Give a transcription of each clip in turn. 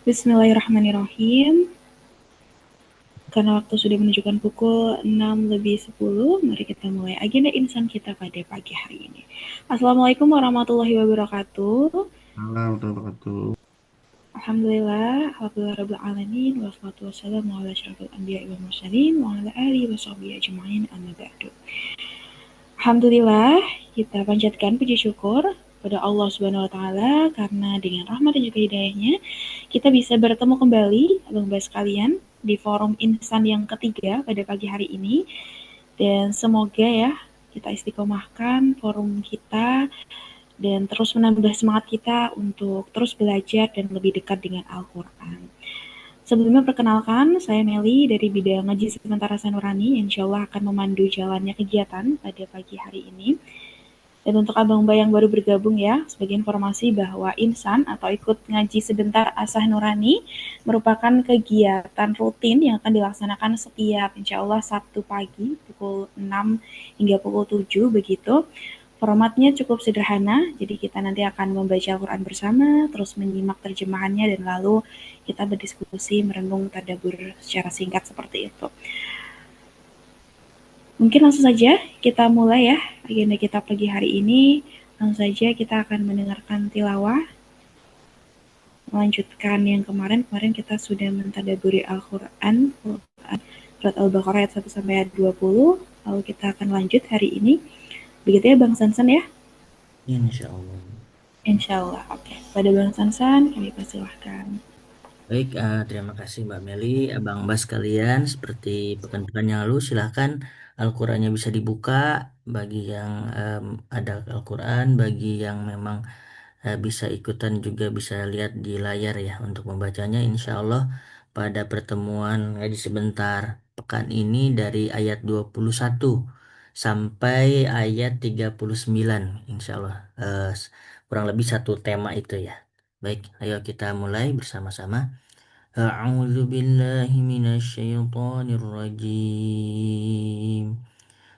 Bismillahirrahmanirrahim. Karena waktu sudah menunjukkan pukul 6:10, mari kita mulai agenda insan kita pada pagi hari ini. Assalamualaikum warahmatullahi wabarakatuh. Malam, wabarakatuh. Alhamdulillah, alhamdulillah rabbil alamin, wassalatu wassalamu ala asyrafil anbiya'i wal mursalin wa ala alihi washabihi ajmain amma ba'du. Alhamdulillah, kita panjatkan puji syukur pada Allah Subhanahu wa taala karena dengan rahmat dan juga hidayahnya kita bisa bertemu kembali Abang Bas sekalian di forum insan yang ketiga pada pagi hari ini, dan semoga ya kita istiqomahkan forum kita dan terus menambah semangat kita untuk terus belajar dan lebih dekat dengan Al-Quran. Sebelumnya perkenalkan, saya Meli dari bidang ngaji sementara Sanurani yang insya Allah akan memandu jalannya kegiatan pada pagi hari ini. Dan untuk Abang Mbak yang baru bergabung ya, sebagai informasi bahwa Insan atau ikut ngaji sebentar Asah Nurani merupakan kegiatan rutin yang akan dilaksanakan setiap insya Allah Sabtu pagi pukul 6 hingga pukul 7 begitu. Formatnya cukup sederhana, jadi kita nanti akan membaca Al-Quran bersama, terus menyimak terjemahannya, dan lalu kita berdiskusi, merenung, tadabbur secara singkat seperti itu. Mungkin langsung saja kita mulai ya agenda kita pagi hari ini. Langsung saja kita akan mendengarkan tilawah, melanjutkan yang kemarin kita sudah mentadaburi Al-Quran, surat Al-Baqarah ayat 1 sampai ayat 20. Lalu kita akan lanjut hari ini. Begitu ya Bang Sansan ya? Insya Allah. Insya Allah. Oke. Pada Bang Sansan kami persilahkan. Baik, terima kasih Mbak Meli, Abang Bas kalian. Seperti pekan-pekan yang lalu, silahkan Al-Qurannya bisa dibuka bagi yang ada Al-Quran, bagi yang memang bisa ikutan juga bisa lihat di layar ya untuk membacanya. Insya Allah pada pertemuan ngaji sebentar pekan ini dari ayat 21 sampai ayat 39, Insya Allah. Kurang lebih satu tema itu ya. Baik, ayo kita mulai bersama-sama. A'udzu billahi minasyaitonir rajim.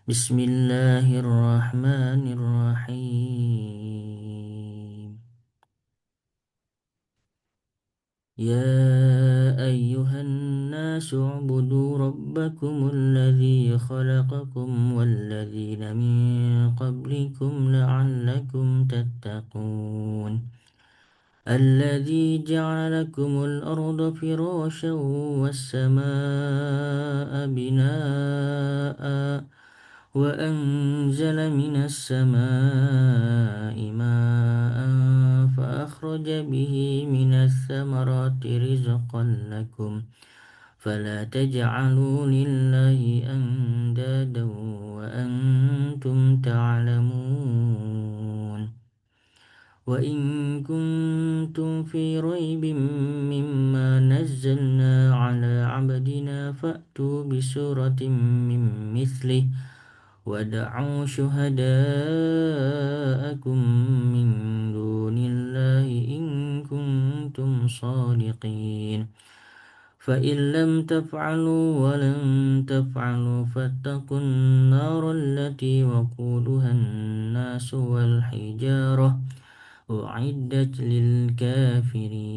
Bismillahirrahmanirrahim. يا أيها الناس اعبدوا ربكم الذي خلقكم والذين من قبلكم لعلكم تتقون الذي جعل لكم الأرض فراشا والسماء بناء وأنزل من السماء ماء فأخرج به من الثمرات رزقا لكم فلا تجعلوا لله أندادا وأنتم تعلمون وإن كنتم في ريب مما نزلنا على عبدنا فأتوا بسورة من مثله ودعوا شهداءكم من دون الله إن كنتم صادقين فإن لم تفعلوا ولن تفعلوا فاتقوا النار التي وقودها الناس والحجارة أعدت للكافرين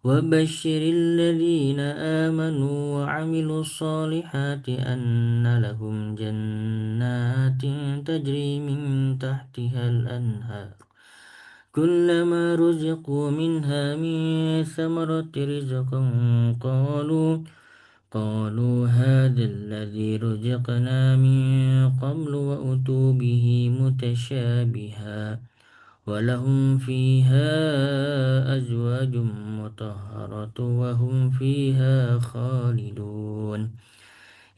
وبشر الذين آمنوا وعملوا الصالحات أن لهم جنات تجري من تحتها الأنهار كلما رزقوا منها من ثمرة رزقا قالوا هذا الذي رزقنا من قبل وأتوا به متشابها ولهم فيها أزواج مطهرة وهم فيها خالدون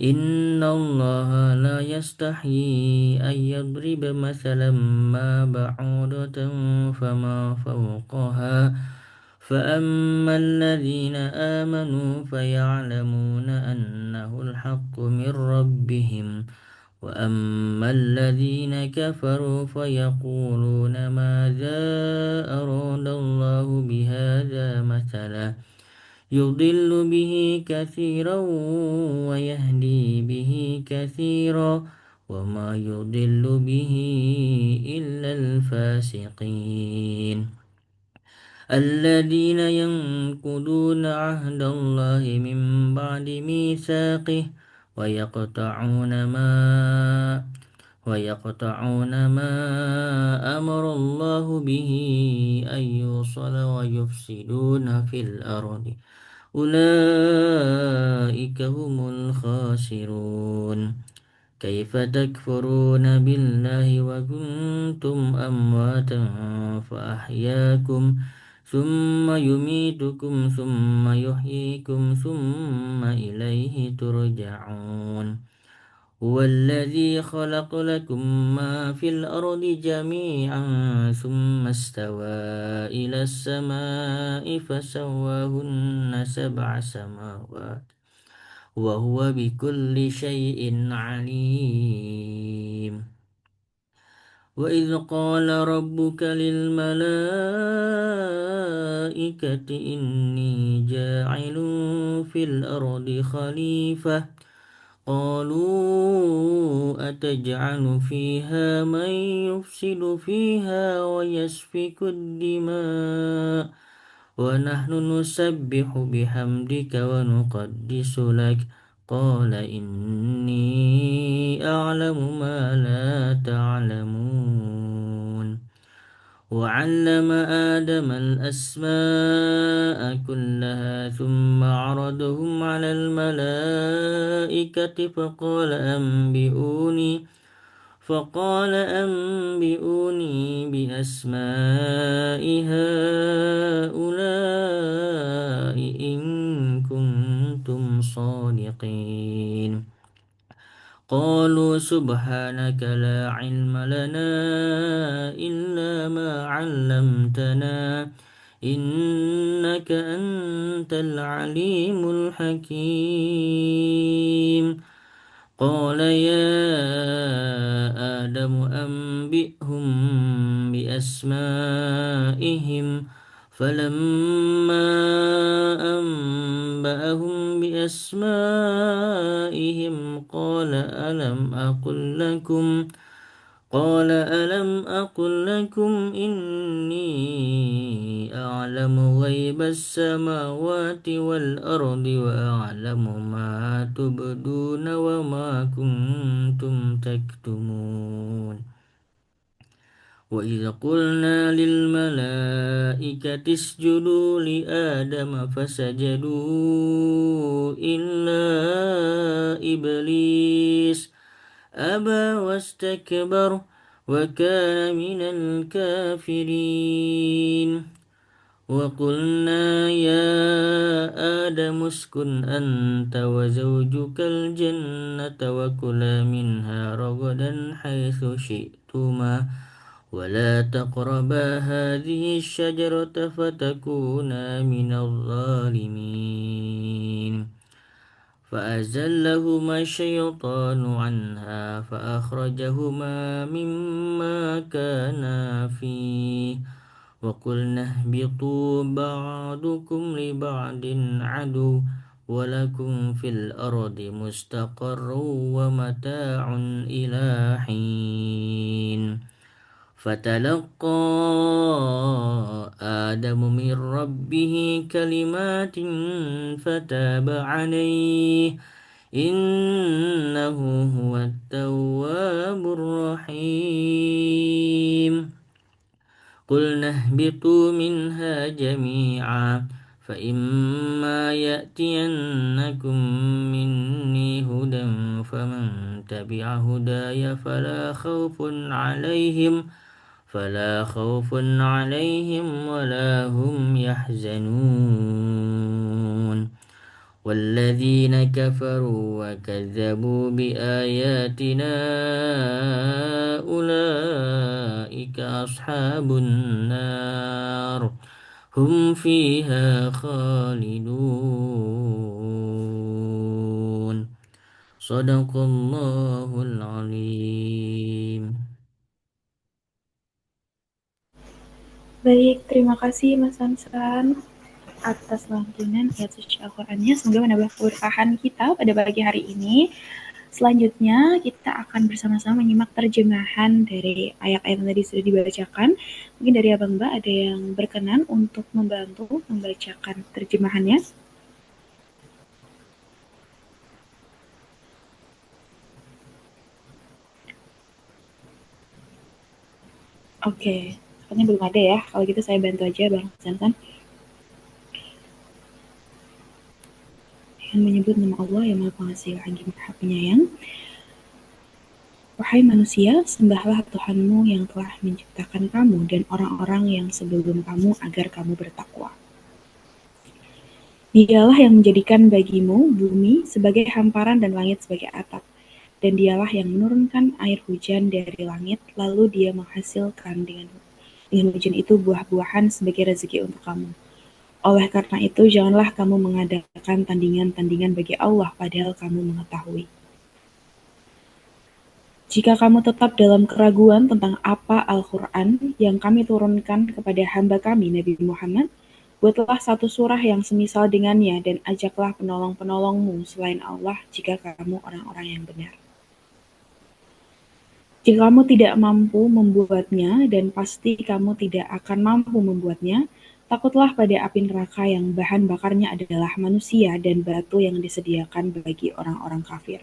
إن الله لا يستحيي أن يضرب مثلا ما بعوضة فما فوقها فأما الذين آمنوا فيعلمون أنه الحق من ربهم وأما الذين كفروا فيقولون ماذا أراد الله بهذا مثلا يضل به كثيرا ويهدي به كثيرا وما يضل به إلا الفاسقين الذين ينقضون عهد الله من بعد ميثاقه ويقطعون ما ويقطعون ما أمر الله به أن يوصل ويفسدون في الأرض أولئك هم الخاسرون كيف تكفرون بالله وكنتم أمواتا فأحياكم ثم يميتكم ثم يحييكم ثم إليه ترجعون هو الذي خلق لكم ما في الأرض جميعا ثم استوى إلى السماء فسواهن سبع سماوات وهو بكل شيء عليم وإذ قال ربك للملائكة إني جاعل في الأرض خليفة قالوا أتجعل فيها من يفسد فيها ويسفك الدماء ونحن نسبح بحمدك ونقدس لك قال إني أعلم ما لا تعلمون وعلم آدم الأسماء كلها ثم عرضهم على الملائكة فقال أنبئوني بأسماء هؤلاء إن كنتم صادقين قالوا سبحانك لا علم لنا إلا ما علمتنا إنك أنت العليم الحكيم قال يا آدم أنبئهم بأسمائهم فلما أنبأهم بأسمائهم قال ألم أقل لكم إني أعلم غيب السماوات والأرض وأعلم ما تبدون وما كنتم تكتمون وإذ قلنا للملائكة اسجدوا لآدم فسجدوا إلا إبليس أبى واستكبر وكان من الكافرين وقلنا يا آدم اسكن أنت وزوجك الجنة وكلا منها رغدا حيث شئتما ولا تقربا هذه الشجرة فتكونا من الظالمين فأزلهما الشيطان عنها فأخرجهما مما كانا فيه وقلنا اهبطوا بعضكم لبعض عدو ولكم في الأرض مستقر ومتاع إلى حين فتلقى آدم من ربه كلمات فتاب عليه إنه هو التواب الرحيم قلنا اهبطوا منها جميعا فإما يأتينكم مني هدى فمن تبع هداي فلا خوف عليهم ولا هم يحزنون والذين كفروا وكذبوا بآياتنا أولئك أصحاب النار هم فيها خالدون صدق الله العظيم. Baik, terima kasih Mas Sansan atas lantunan ayat suci Al-Qur'annya. Semoga menambah keberkahan kita pada pagi hari ini. Selanjutnya, kita akan bersama-sama menyimak terjemahan dari ayat-ayat yang tadi sudah dibacakan. Mungkin dari Abang Mbak ada yang berkenan untuk membantu membacakan terjemahannya? Oke, sepertinya belum ada ya. Kalau gitu saya bantu aja Bang Sansan. Dengan menyebut nama Allah yang Maha Pengasih lagi Maha Penyayang. Wahai manusia, sembahlah Tuhanmu yang telah menciptakan kamu dan orang-orang yang sebelum kamu agar kamu bertakwa. Dialah yang menjadikan bagimu bumi sebagai hamparan dan langit sebagai atap. Dan dialah yang menurunkan air hujan dari langit, lalu dia menghasilkan dengan hujan itu buah-buahan sebagai rezeki untuk kamu. Oleh karena itu, janganlah kamu mengadakan tandingan-tandingan bagi Allah padahal kamu mengetahui. Jika kamu tetap dalam keraguan tentang apa Al-Quran yang kami turunkan kepada hamba kami Nabi Muhammad, buatlah satu surah yang semisal dengannya dan ajaklah penolong-penolongmu selain Allah jika kamu orang-orang yang benar. Jika kamu tidak mampu membuatnya dan pasti kamu tidak akan mampu membuatnya, takutlah pada api neraka yang bahan bakarnya adalah manusia dan batu yang disediakan bagi orang-orang kafir.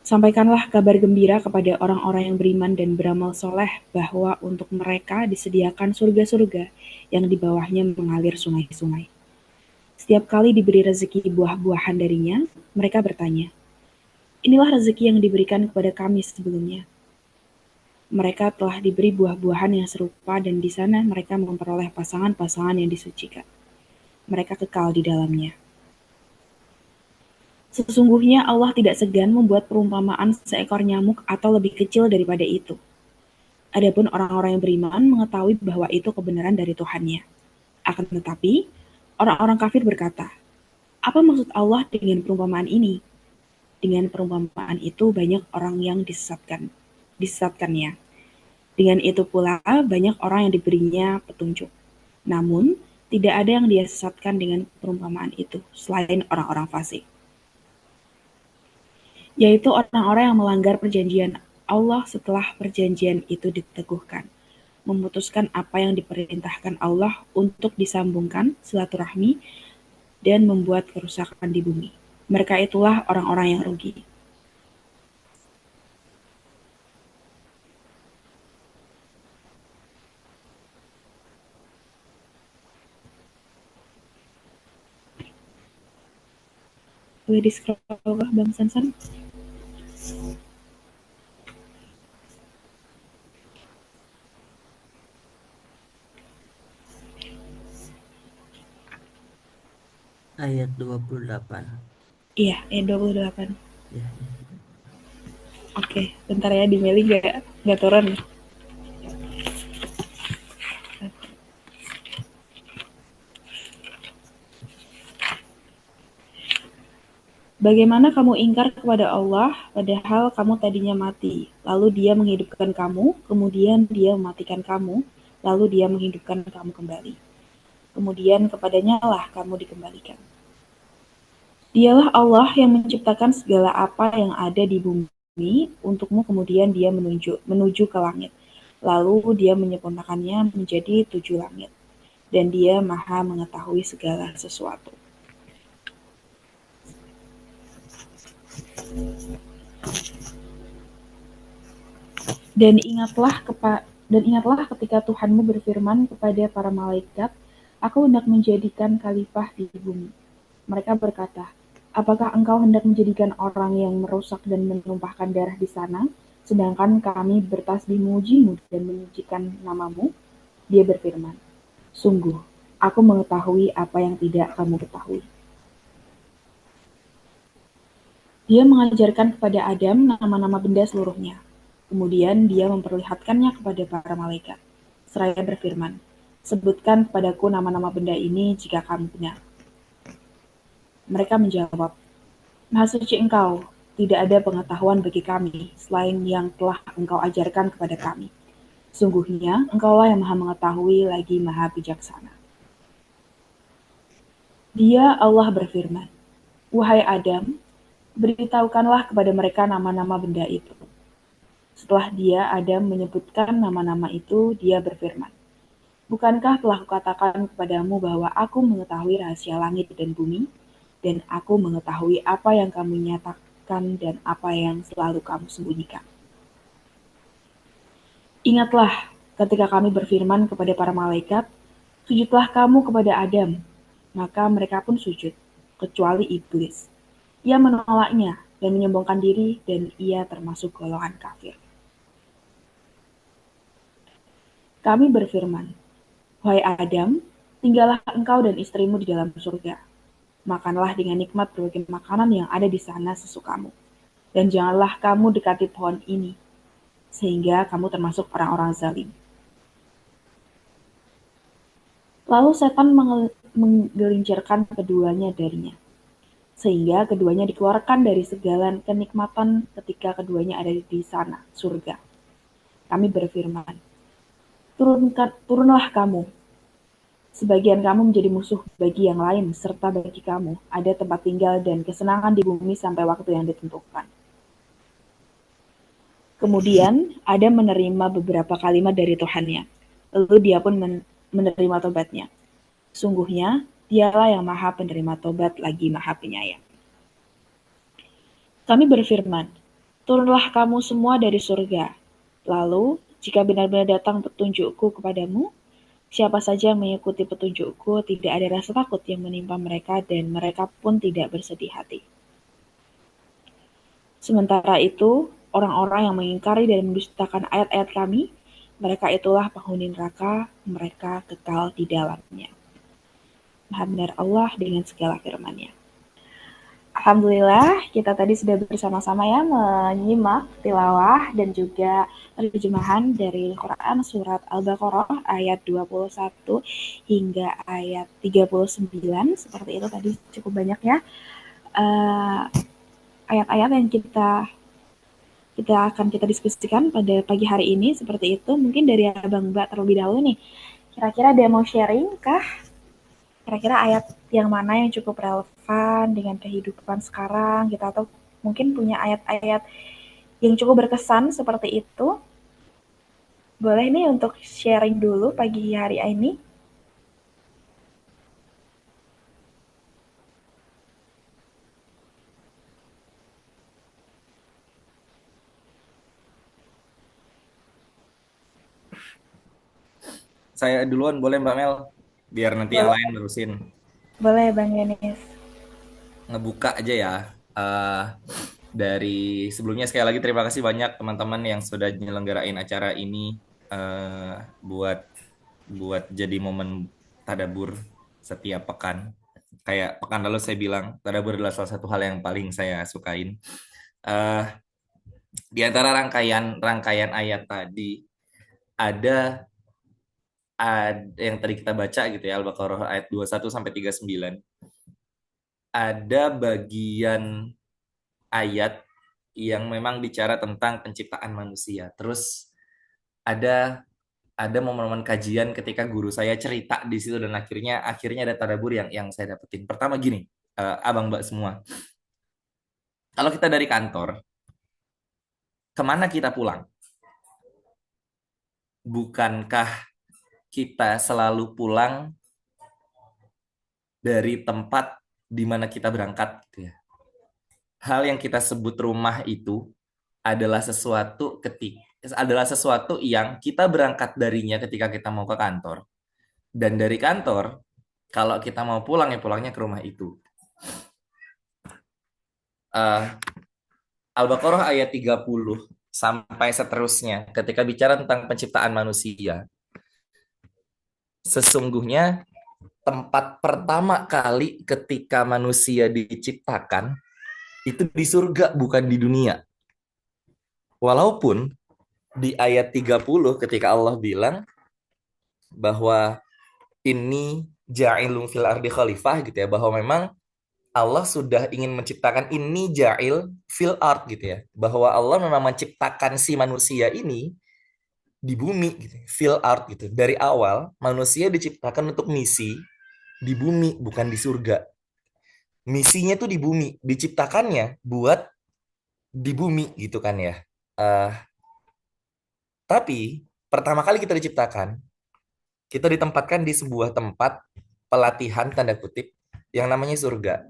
Sampaikanlah kabar gembira kepada orang-orang yang beriman dan beramal soleh bahwa untuk mereka disediakan surga-surga yang di bawahnya mengalir sungai-sungai. Setiap kali diberi rezeki buah-buahan darinya, mereka bertanya, inilah rezeki yang diberikan kepada kami sebelumnya. Mereka telah diberi buah-buahan yang serupa dan di sana mereka memperoleh pasangan-pasangan yang disucikan. Mereka kekal di dalamnya. Sesungguhnya Allah tidak segan membuat perumpamaan seekor nyamuk atau lebih kecil daripada itu. Adapun orang-orang yang beriman mengetahui bahwa itu kebenaran dari Tuhannya. Akan tetapi, orang-orang kafir berkata, apa maksud Allah dengan perumpamaan ini? Dengan perumpamaan itu banyak orang yang disesatkannya. Dengan itu pula banyak orang yang diberinya petunjuk. Namun, tidak ada yang dia sesatkan dengan perumpamaan itu, selain orang-orang fasik. Yaitu orang-orang yang melanggar perjanjian Allah setelah perjanjian itu diteguhkan, memutuskan apa yang diperintahkan Allah untuk disambungkan silaturahmi dan membuat kerusakan di bumi. Mereka itulah orang-orang yang rugi. Boleh di-scroll bawah Bang Sansan? Ayat 28. Iya, 28. Ya, ya. Oke, bentar ya di Meli nggak turun. Bagaimana kamu ingkar kepada Allah, padahal kamu tadinya mati, lalu Dia menghidupkan kamu, kemudian Dia mematikan kamu, lalu Dia menghidupkan kamu kembali. Kemudian kepadanya lah kamu dikembalikan. Dialah Allah yang menciptakan segala apa yang ada di bumi untukmu, kemudian Dia menuju ke langit. Lalu Dia menyempurnakannya menjadi 7 langit. Dan Dia Maha mengetahui segala sesuatu. Dan ingatlah ketika Tuhanmu berfirman kepada para malaikat, Aku hendak menjadikan khalifah di bumi. Mereka berkata, apakah engkau hendak menjadikan orang yang merusak dan menumpahkan darah di sana, sedangkan kami bertasbih memujimu dan menyucikan namamu? Dia berfirman, sungguh, aku mengetahui apa yang tidak kamu ketahui. Dia mengajarkan kepada Adam nama-nama benda seluruhnya. Kemudian dia memperlihatkannya kepada para malaikat. Seraya berfirman, sebutkan kepadaku nama-nama benda ini jika kamu benar. Mereka menjawab, Maha suci Engkau, tidak ada pengetahuan bagi kami selain yang telah Engkau ajarkan kepada kami. Sungguhnya Engkaulah yang Maha mengetahui lagi Maha bijaksana. Dia Allah berfirman, Wahai Adam, Beritahukanlah kepada mereka nama-nama benda itu. Setelah dia Adam menyebutkan nama-nama itu, dia berfirman, bukankah telah kukatakan kepadamu bahwa aku mengetahui rahasia langit dan bumi, dan aku mengetahui apa yang kamu nyatakan dan apa yang selalu kamu sembunyikan. Ingatlah ketika kami berfirman kepada para malaikat, sujudlah kamu kepada Adam. Maka mereka pun sujud, kecuali iblis. Ia menolaknya dan menyombongkan diri dan ia termasuk golongan kafir. Kami berfirman, wahai Adam, tinggallah engkau dan istrimu di dalam surga. Makanlah dengan nikmat berbagai makanan yang ada di sana sesukamu. Dan janganlah kamu dekati pohon ini, sehingga kamu termasuk orang-orang zalim. Lalu setan menggelincirkan keduanya darinya, sehingga keduanya dikeluarkan dari segala kenikmatan ketika keduanya ada di sana, surga. Kami berfirman, turunlah kamu, sebagian kamu menjadi musuh bagi yang lain, serta bagi kamu ada tempat tinggal dan kesenangan di bumi sampai waktu yang ditentukan. Kemudian Adam menerima beberapa kalimat dari Tuhannya, lalu dia pun menerima tobatnya. Sungguhnya, dialah yang maha penerima tobat lagi maha penyayang. Kami berfirman, turunlah kamu semua dari surga. Lalu, jika benar-benar datang petunjukku kepadamu, siapa saja yang mengikuti petunjukku tidak ada rasa takut yang menimpa mereka dan mereka pun tidak bersedih hati. Sementara itu, orang-orang yang mengingkari dan mendustakan ayat-ayat kami, mereka itulah penghuni neraka, mereka kekal di dalamnya. Maha benar Allah dengan segala firman-Nya. Alhamdulillah, kita tadi sudah bersama-sama ya menyimak tilawah dan juga terjemahan dari Quran surat Al-Baqarah ayat 21 hingga ayat 39. Seperti itu tadi cukup banyak ya ayat-ayat yang kita diskusikan pada pagi hari ini seperti itu. Mungkin dari Abang Mbak terlebih dahulu nih. Kira-kira ada mau sharing kah? Kira-kira ayat yang mana yang cukup relevan dengan kehidupan sekarang gitu, atau mungkin punya ayat-ayat yang cukup berkesan seperti itu. Boleh nih untuk sharing dulu pagi hari ini. Saya duluan boleh Mbak Mel, biar nanti yang Boleh, lain nerusin. boleh Bang Denis. Ngebuka aja ya. Eh, dari sebelumnya sekali lagi terima kasih banyak teman-teman yang sudah nyelenggarain acara ini eh, buat buat jadi momen tadabur setiap pekan. Kayak pekan lalu saya bilang tadabur adalah salah satu hal yang paling saya sukain. Eh, di antara rangkaian rangkaian ayat tadi ada yang tadi kita baca gitu ya Al-Baqarah ayat 21 sampai 39 ada bagian ayat yang memang bicara tentang penciptaan manusia. Terus ada momen-momen kajian ketika guru saya cerita di situ dan akhirnya ada tadabbur yang saya dapetin. Pertama gini, abang mbak semua, kalau kita dari kantor, kemana kita pulang? Bukankah kita selalu pulang dari tempat di mana kita berangkat? Gitu ya. Hal yang kita sebut rumah itu adalah sesuatu yang kita berangkat darinya ketika kita mau ke kantor. Dan dari kantor, kalau kita mau pulang ya pulangnya ke rumah itu. Uh, Al-Baqarah ayat 30 sampai seterusnya ketika bicara tentang penciptaan manusia. Sesungguhnya tempat pertama kali ketika manusia diciptakan itu di surga bukan di dunia. Walaupun di ayat 30 ketika Allah bilang bahwa ini ja'ilun fil ardi khalifah gitu ya, bahwa memang Allah sudah ingin menciptakan ini ja'il fil ard gitu ya, bahwa Allah memang menciptakan si manusia ini di bumi gitu, fil ard gitu. Dari awal manusia diciptakan untuk misi di bumi bukan di surga. misinya tuh di bumi, diciptakannya buat di bumi gitu kan ya. Eh, tapi pertama kali kita diciptakan, kita ditempatkan di sebuah tempat pelatihan tanda kutip yang namanya surga.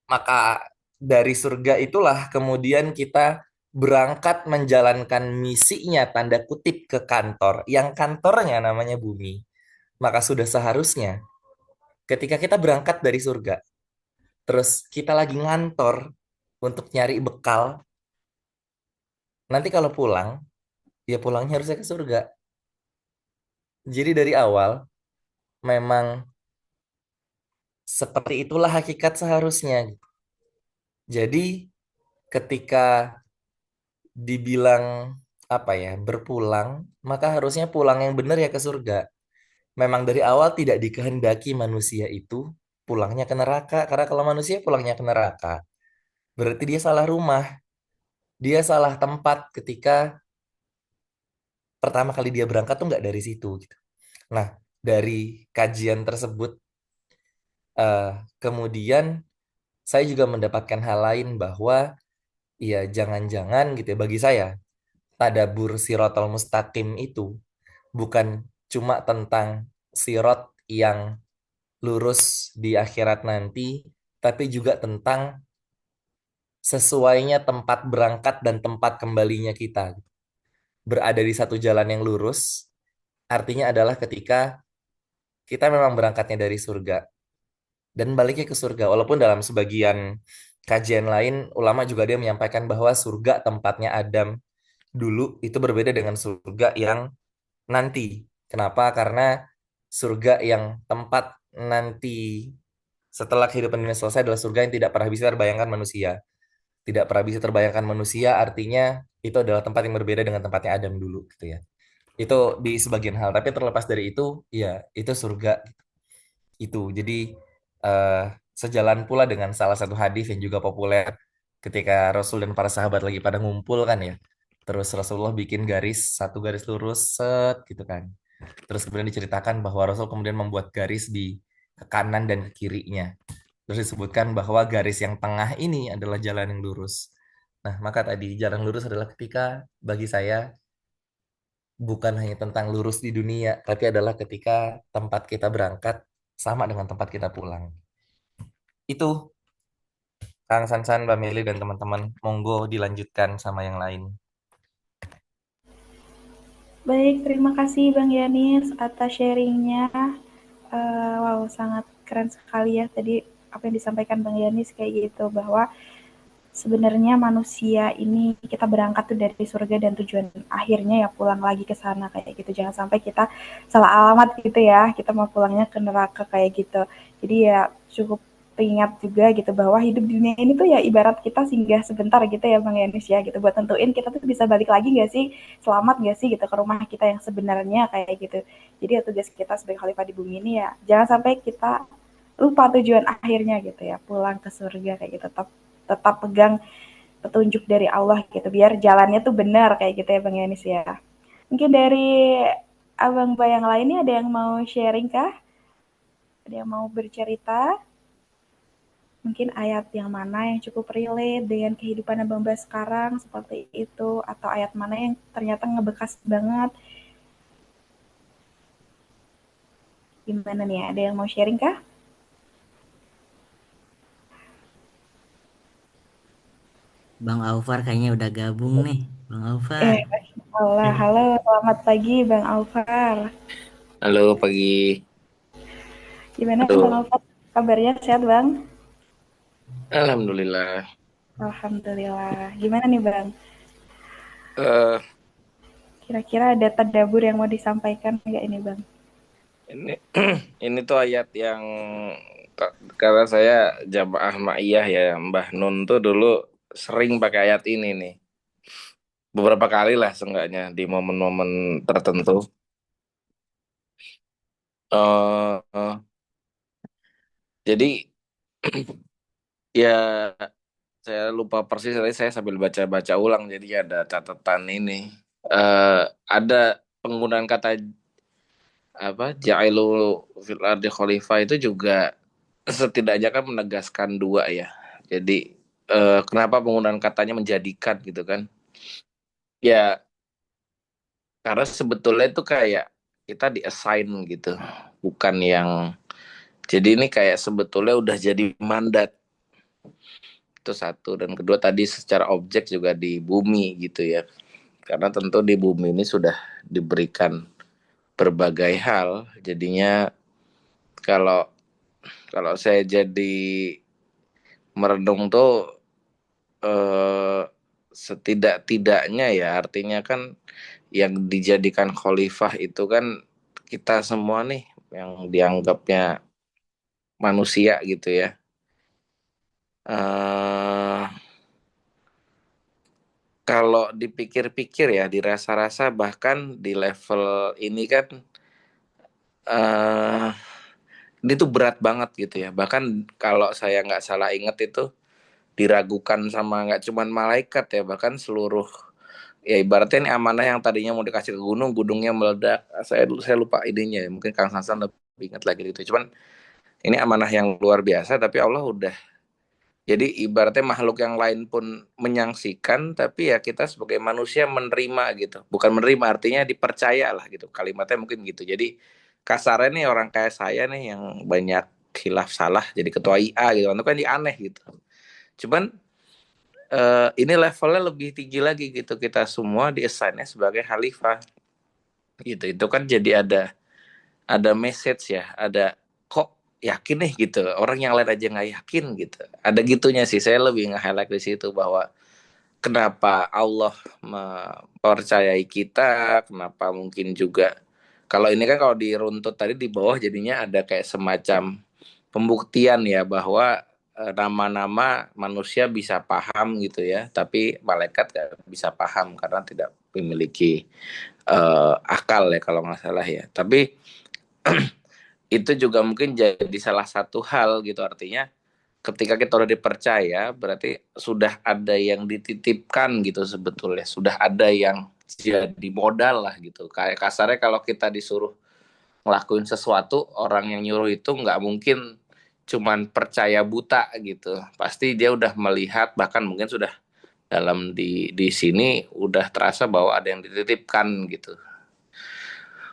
Maka dari surga itulah kemudian kita berangkat menjalankan misinya tanda kutip ke kantor yang kantornya namanya bumi. Maka sudah seharusnya ketika kita berangkat dari surga, terus kita lagi ngantor untuk nyari bekal, nanti kalau pulang, ya pulangnya harusnya ke surga. Jadi dari awal memang seperti itulah hakikat seharusnya. Jadi ketika dibilang apa ya, berpulang, maka harusnya pulang yang benar ya ke surga. Memang dari awal tidak dikehendaki manusia itu pulangnya ke neraka, karena kalau manusia pulangnya ke neraka, berarti dia salah rumah, dia salah tempat ketika pertama kali dia berangkat tuh nggak dari situ gitu. Nah, dari kajian tersebut eh, kemudian saya juga mendapatkan hal lain bahwa ya jangan-jangan gitu ya bagi saya tadabur sirotol mustaqim itu bukan cuma tentang sirot yang lurus di akhirat nanti, tapi juga tentang sesuainya tempat berangkat dan tempat kembalinya kita. Berada di satu jalan yang lurus, artinya adalah ketika kita memang berangkatnya dari surga dan baliknya ke surga. Walaupun dalam sebagian kajian lain, ulama juga dia menyampaikan bahwa surga tempatnya Adam dulu itu berbeda dengan surga yang nanti. Kenapa? Karena surga yang tempat nanti setelah kehidupan dunia selesai adalah surga yang tidak pernah bisa terbayangkan manusia. Tidak pernah bisa terbayangkan manusia, artinya itu adalah tempat yang berbeda dengan tempatnya Adam dulu, gitu ya. Itu di sebagian hal. Tapi terlepas dari itu, ya itu surga itu. Jadi eh, sejalan pula dengan salah satu hadis yang juga populer ketika Rasul dan para sahabat lagi pada ngumpul kan ya. Terus Rasulullah bikin garis, satu garis lurus, set gitu kan. Terus kemudian diceritakan bahwa Rasul kemudian membuat garis di ke kanan dan ke kirinya. Terus disebutkan bahwa garis yang tengah ini adalah jalan yang lurus. Nah, maka tadi jalan lurus adalah ketika bagi saya bukan hanya tentang lurus di dunia, tapi adalah ketika tempat kita berangkat sama dengan tempat kita pulang. Itu Kang Sansan, Mbak Meli, dan teman-teman. Monggo dilanjutkan sama yang lain. Baik, terima kasih Bang Yanis atas sharingnya. Wow, sangat keren sekali ya tadi apa yang disampaikan Bang Yanis kayak gitu bahwa sebenarnya manusia ini kita berangkat tuh dari surga dan tujuan akhirnya ya pulang lagi ke sana kayak gitu. Jangan sampai kita salah alamat gitu ya. Kita mau pulangnya ke neraka kayak gitu. Jadi ya cukup ingat juga gitu bahwa hidup di dunia ini tuh ya ibarat kita singgah sebentar gitu ya Bang Yanis ya gitu buat tentuin kita tuh bisa balik lagi gak sih, selamat gak sih gitu ke rumah kita yang sebenarnya kayak gitu. Jadi ya tugas kita sebagai khalifah di bumi ini ya jangan sampai kita lupa tujuan akhirnya gitu ya, pulang ke surga kayak gitu. Tetap tetap pegang petunjuk dari Allah gitu biar jalannya tuh benar kayak gitu ya Bang Yanis ya. Mungkin dari abang bayang lainnya ada yang mau sharing kah? Ada yang mau bercerita? Mungkin ayat yang mana yang cukup relate dengan kehidupan abang bahas sekarang seperti itu atau ayat mana yang ternyata ngebekas banget? Gimana nih? Ada yang mau sharing kah? Bang Aufar kayaknya udah gabung nih. Bang Aufar. Allah, halo, selamat pagi Bang Alfar. Halo pagi. Gimana Bang Aduh, Alfar? Kabarnya sehat Bang? alhamdulillah. Alhamdulillah. Gimana nih Bang? eh Kira-kira ada tadabbur yang mau disampaikan nggak ini Bang? ini ini tuh ayat yang karena saya jamaah Ma'iyah ya, Mbah Nun tuh dulu sering pakai ayat ini nih. Beberapa kali lah seenggaknya di momen-momen tertentu. eh jadi ya saya lupa persis tadi saya sambil baca-baca ulang jadi ada catatan ini. Ada penggunaan kata apa Ja'ilu fil ardi khalifah itu juga setidaknya kan menegaskan dua ya. Jadi kenapa penggunaan katanya menjadikan gitu kan? Ya karena sebetulnya itu kayak kita di-assign gitu, bukan yang jadi ini kayak sebetulnya udah jadi mandat. Itu satu, dan kedua tadi secara objek juga di bumi gitu ya. Karena tentu di bumi ini sudah diberikan berbagai hal, jadinya kalau kalau saya jadi merenung tuh eh, setidak-tidaknya ya artinya kan yang dijadikan khalifah itu kan kita semua nih yang dianggapnya manusia gitu ya. eh Kalau dipikir-pikir ya, dirasa-rasa bahkan di level ini kan eh ini tuh berat banget gitu ya. Bahkan kalau saya nggak salah inget itu diragukan sama nggak cuman malaikat ya, bahkan seluruh ya ibaratnya ini amanah yang tadinya mau dikasih ke gunung, gunungnya meledak. Saya lupa idenya, mungkin Kang Hasan lebih ingat lagi gitu. Cuman ini amanah yang luar biasa, tapi Allah udah jadi ibaratnya makhluk yang lain pun menyaksikan, tapi ya kita sebagai manusia menerima gitu. Bukan menerima, artinya dipercaya lah gitu. Kalimatnya mungkin gitu. Jadi kasarnya nih orang kayak saya nih yang banyak khilaf salah jadi ketua IA gitu. Itu kan jadi aneh gitu. Cuman ini levelnya lebih tinggi lagi gitu. Kita semua di-assign-nya sebagai khalifah gitu. Itu kan jadi ada message ya, ada kok yakin nih gitu. Orang yang lain aja nggak yakin gitu. Ada gitunya sih. Saya lebih nge-highlight di situ bahwa kenapa Allah mempercayai kita, kenapa mungkin juga kalau ini kan kalau diruntut tadi di bawah jadinya ada kayak semacam pembuktian ya bahwa nama-nama manusia bisa paham gitu ya, tapi malaikat gak bisa paham karena tidak memiliki akal ya kalau nggak salah ya. Tapi itu juga mungkin jadi salah satu hal gitu, artinya ketika kita udah dipercaya berarti sudah ada yang dititipkan gitu, sebetulnya sudah ada yang jadi modal lah gitu. Kayak kasarnya kalau kita disuruh ngelakuin sesuatu, orang yang nyuruh itu nggak mungkin cuman percaya buta gitu, pasti dia udah melihat, bahkan mungkin sudah dalam di sini udah terasa bahwa ada yang dititipkan gitu.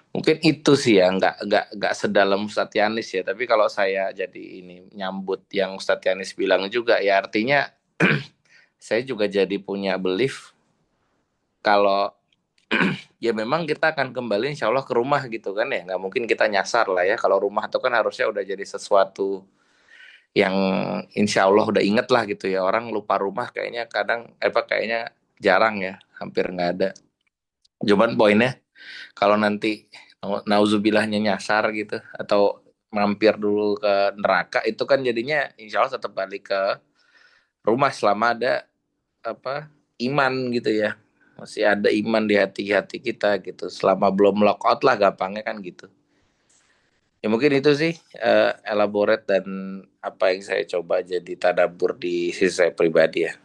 Mungkin itu sih ya, nggak sedalam Ustadz Yanis ya. Tapi kalau saya jadi ini nyambut yang Ustadz Yanis bilang juga ya, artinya saya juga jadi punya belief kalau ya memang kita akan kembali insya Allah ke rumah gitu kan ya. Nggak mungkin kita nyasar lah ya. Kalau rumah itu kan harusnya udah jadi sesuatu yang insya Allah udah inget lah gitu ya. Orang lupa rumah kayaknya kadang kayaknya jarang ya, hampir nggak ada. Cuman poinnya kalau nanti nauzubillahnya nyasar gitu atau mampir dulu ke neraka, itu kan jadinya insya Allah tetap balik ke rumah selama ada apa iman gitu ya, masih ada iman di hati-hati kita gitu, selama belum lock out lah gampangnya kan gitu ya. Mungkin itu sih elaborate dan apa yang saya coba jadi tadabbur di sisi saya pribadi ya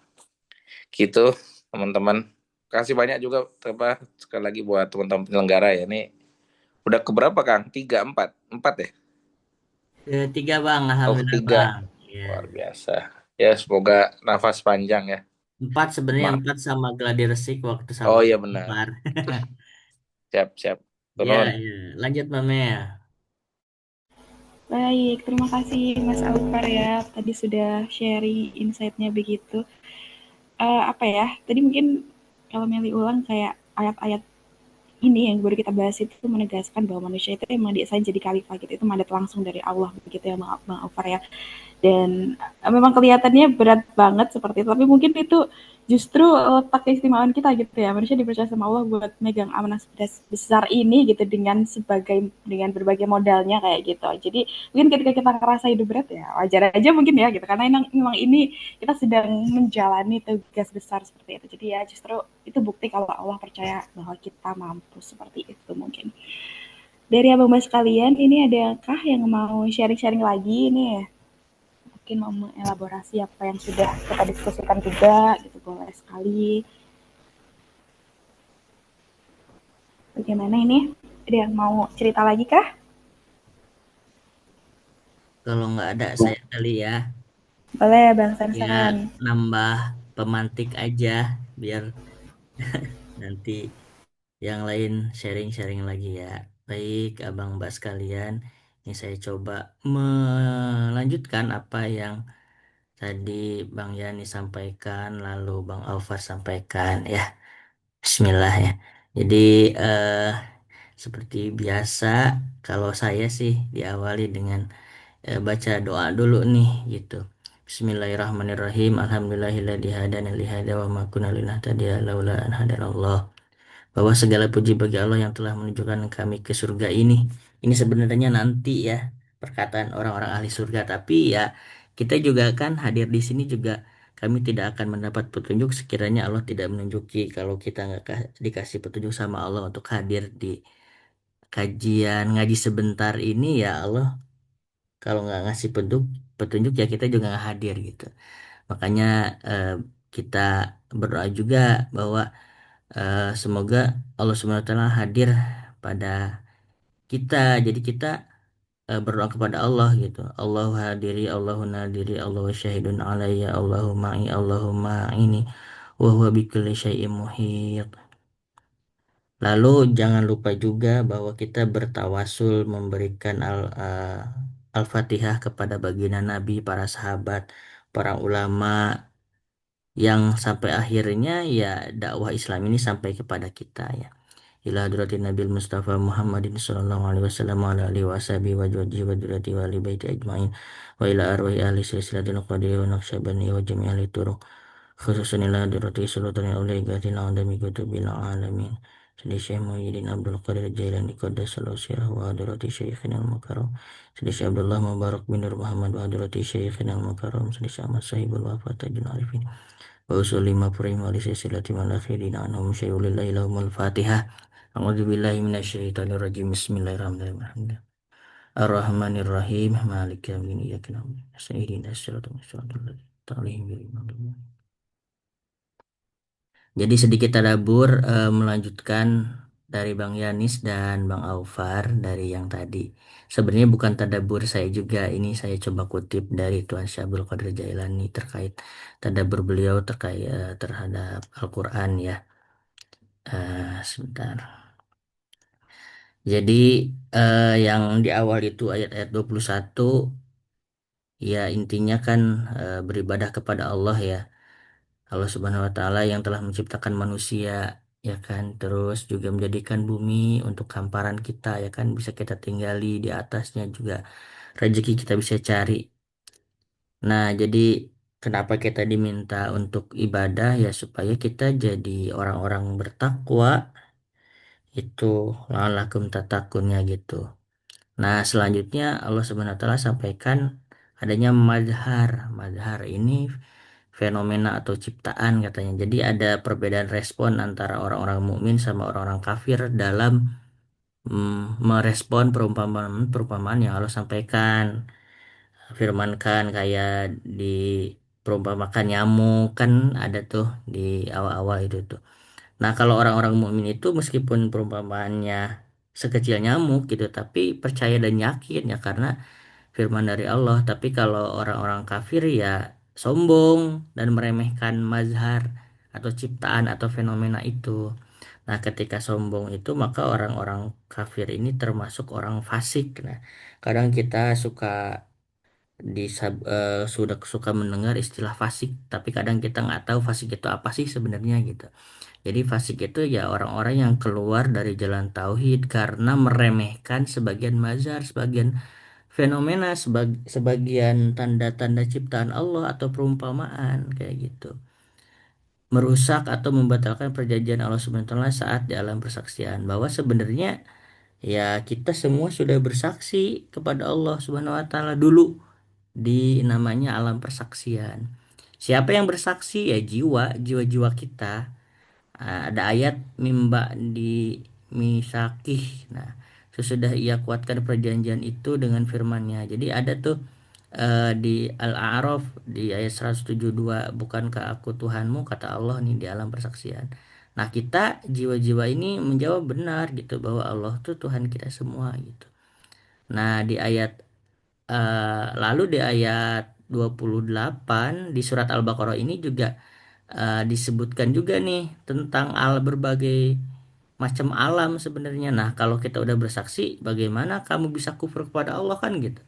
gitu teman-teman. Kasih banyak juga apa sekali lagi buat teman-teman penyelenggara ya. Ini udah keberapa Kang? Tiga, empat ya? Ketiga bang, Oh alhamdulillah ketiga, bang. Ya. luar biasa. Ya semoga nafas panjang ya. Empat sebenarnya, Ma empat sama gladi resik waktu oh sama iya benar. Gempar. Siap siap. Ya, Turun. ya. Lanjut Mbak Mea. Baik, terima kasih Mas Alvar ya. Tadi sudah sharing insight-nya begitu. Apa ya? Tadi mungkin kalau Meli ulang kayak ayat-ayat ini yang baru kita bahas itu menegaskan bahwa manusia itu emang desain jadi khalifah gitu. Itu mandat langsung dari Allah begitu ya Bang Alvar ya. Dan memang kelihatannya berat banget seperti itu, tapi mungkin itu justru letak keistimewaan kita gitu ya, manusia dipercaya sama Allah buat megang amanah besar ini gitu dengan berbagai modalnya kayak gitu. Jadi mungkin ketika kita ngerasa hidup berat ya wajar aja mungkin ya gitu, karena memang ini kita sedang menjalani tugas besar seperti itu. Jadi ya justru itu bukti kalau Allah percaya bahwa kita mampu seperti itu mungkin. Dari abang mas kalian, ini adakah yang mau sharing-sharing lagi nih? Mungkin mau mengelaborasi apa yang sudah kita diskusikan juga gitu, boleh sekali. Bagaimana ini? Ada yang mau cerita lagi kah? Kalau nggak ada saya kali ya. Boleh Bang Ya Sansan. nambah pemantik aja biar nanti yang lain sharing-sharing lagi ya. Baik, Abang Mbak sekalian, ini saya coba melanjutkan apa yang tadi Bang Yani sampaikan, lalu Bang Alfar sampaikan ya. Bismillah ya. Jadi eh, seperti biasa, kalau saya sih diawali dengan baca doa dulu nih gitu. Bismillahirrahmanirrahim. Alhamdulillahilladzi hadana li hada wa ma kunna linahtadiya laula an hadanallah. Bahwa segala puji bagi Allah yang telah menunjukkan kami ke surga ini. Ini sebenarnya nanti ya perkataan orang-orang ahli surga, tapi ya kita juga kan hadir di sini juga kami tidak akan mendapat petunjuk sekiranya Allah tidak menunjuki. Kalau kita nggak dikasih petunjuk sama Allah untuk hadir di kajian ngaji sebentar ini, ya Allah kalau nggak ngasih petunjuk petunjuk ya kita juga nggak hadir gitu. Makanya eh, kita berdoa juga bahwa semoga Allah Subhanahu wa taala hadir pada kita. Jadi kita berdoa kepada Allah gitu. Allahu hadiri, Allahu nadiri, Allahu syahidun alayya, Allahu ma'i, Allahu ma'ini, wa huwa bikulli syai'in muhit. Lalu jangan lupa juga bahwa kita bertawasul memberikan Al-Fatihah kepada baginda Nabi, para sahabat, para ulama yang sampai akhirnya ya dakwah Islam ini sampai kepada kita ya. Ila hadratin Nabil Mustafa Muhammadin sallallahu alaihi wasallam wa ala alihi wa sahbihi wa wajhi wa durati wa ali baiti ajmain wa ila arwahi ahli silsilatil qadir wa naqsyabani wa jami' ahli turuq khususan ila hadrati sultan ulai gatin adami kutubil alamin Sedi Syekh Muhyiddin Abdul Qadir Jailani Qaddasallahu sirah wa hadrati Syekhina al-Mukarram Sedi Syekh Abdullah Mubarak bin Nur Muhammad wa hadrati Syekhina al-Mukarram Sedi Syekh Ahmad Sahibul Wafat Tajun Arifin wa usul lima purim wa lisilati man akhirin anhum syai'ulillahi lahumul Fatihah. A'udzu billahi minasyaitonir rajim. Bismillahirrahmanirrahim. Ar-Rahmanir-Rahim. Maliki yaumiddin. Iyyaka na'budu wa iyyaka nasta'in. Ihdinas siratal mustaqim. Jadi sedikit tadabbur melanjutkan dari Bang Yanis dan Bang Aufar dari yang tadi. Sebenarnya bukan tadabbur saya juga, ini saya coba kutip dari Tuan Syabul Qadir Jailani terkait tadabbur beliau terkait terhadap Al-Qur'an ya. Sebentar. Jadi yang di awal itu ayat-ayat 21 ya intinya kan beribadah kepada Allah ya. Allah Subhanahu wa taala yang telah menciptakan manusia ya kan, terus juga menjadikan bumi untuk hamparan kita ya kan, bisa kita tinggali di atasnya juga rezeki kita bisa cari. Nah, jadi kenapa kita diminta untuk ibadah ya supaya kita jadi orang-orang bertakwa itu la'allakum tattaqunnya gitu. Nah, selanjutnya Allah Subhanahu wa taala sampaikan adanya madhar. Madhar ini fenomena atau ciptaan katanya. Jadi ada perbedaan respon antara orang-orang mukmin sama orang-orang kafir dalam merespon perumpamaan-perumpamaan yang Allah sampaikan. Firmankan kayak di perumpamakan nyamuk kan ada tuh di awal-awal itu tuh. Nah, kalau orang-orang mukmin itu meskipun perumpamaannya sekecil nyamuk gitu, tapi percaya dan yakin ya karena firman dari Allah. Tapi kalau orang-orang kafir ya sombong dan meremehkan mazhar atau ciptaan atau fenomena itu. Nah, ketika sombong itu maka orang-orang kafir ini termasuk orang fasik. Nah, kadang kita suka sudah suka mendengar istilah fasik, tapi kadang kita nggak tahu fasik itu apa sih sebenarnya gitu. Jadi fasik itu ya orang-orang yang keluar dari jalan tauhid karena meremehkan sebagian mazhar, sebagian fenomena, sebagian tanda-tanda ciptaan Allah atau perumpamaan kayak gitu. Merusak atau membatalkan perjanjian Allah Subhanahu wa taala saat di alam persaksian bahwa sebenarnya ya kita semua sudah bersaksi kepada Allah Subhanahu wa taala dulu di namanya alam persaksian. Siapa yang bersaksi ya jiwa-jiwa kita. Ada ayat mimba di misakih. Nah, sesudah ia kuatkan perjanjian itu dengan firman-Nya. Jadi ada tuh di Al-A'raf di ayat 172, bukankah aku Tuhanmu kata Allah nih di alam persaksian. Nah, kita jiwa-jiwa ini menjawab benar gitu bahwa Allah tuh Tuhan kita semua gitu. Nah, di ayat Lalu di ayat 28 di surat Al-Baqarah ini juga disebutkan juga nih tentang berbagai macam alam sebenarnya. Nah, kalau kita udah bersaksi, bagaimana kamu bisa kufur kepada Allah kan gitu.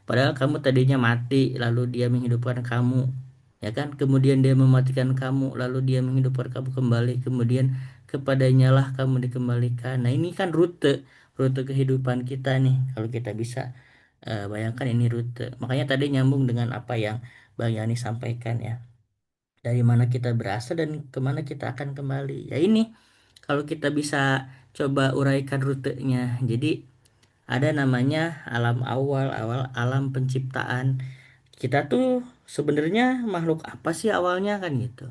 Padahal kamu tadinya mati, lalu dia menghidupkan kamu, ya kan? Kemudian dia mematikan kamu, lalu dia menghidupkan kamu kembali, kemudian kepadanya lah kamu dikembalikan. Nah, ini kan rute kehidupan kita nih. Kalau kita bisa bayangkan ini rute. Makanya tadi nyambung dengan apa yang Bang Yani sampaikan ya. Dari mana kita berasal dan kemana kita akan kembali. Ya ini, kalau kita bisa coba uraikan rutenya. Jadi ada namanya alam awal, alam penciptaan. Kita tuh sebenarnya makhluk apa sih awalnya kan gitu.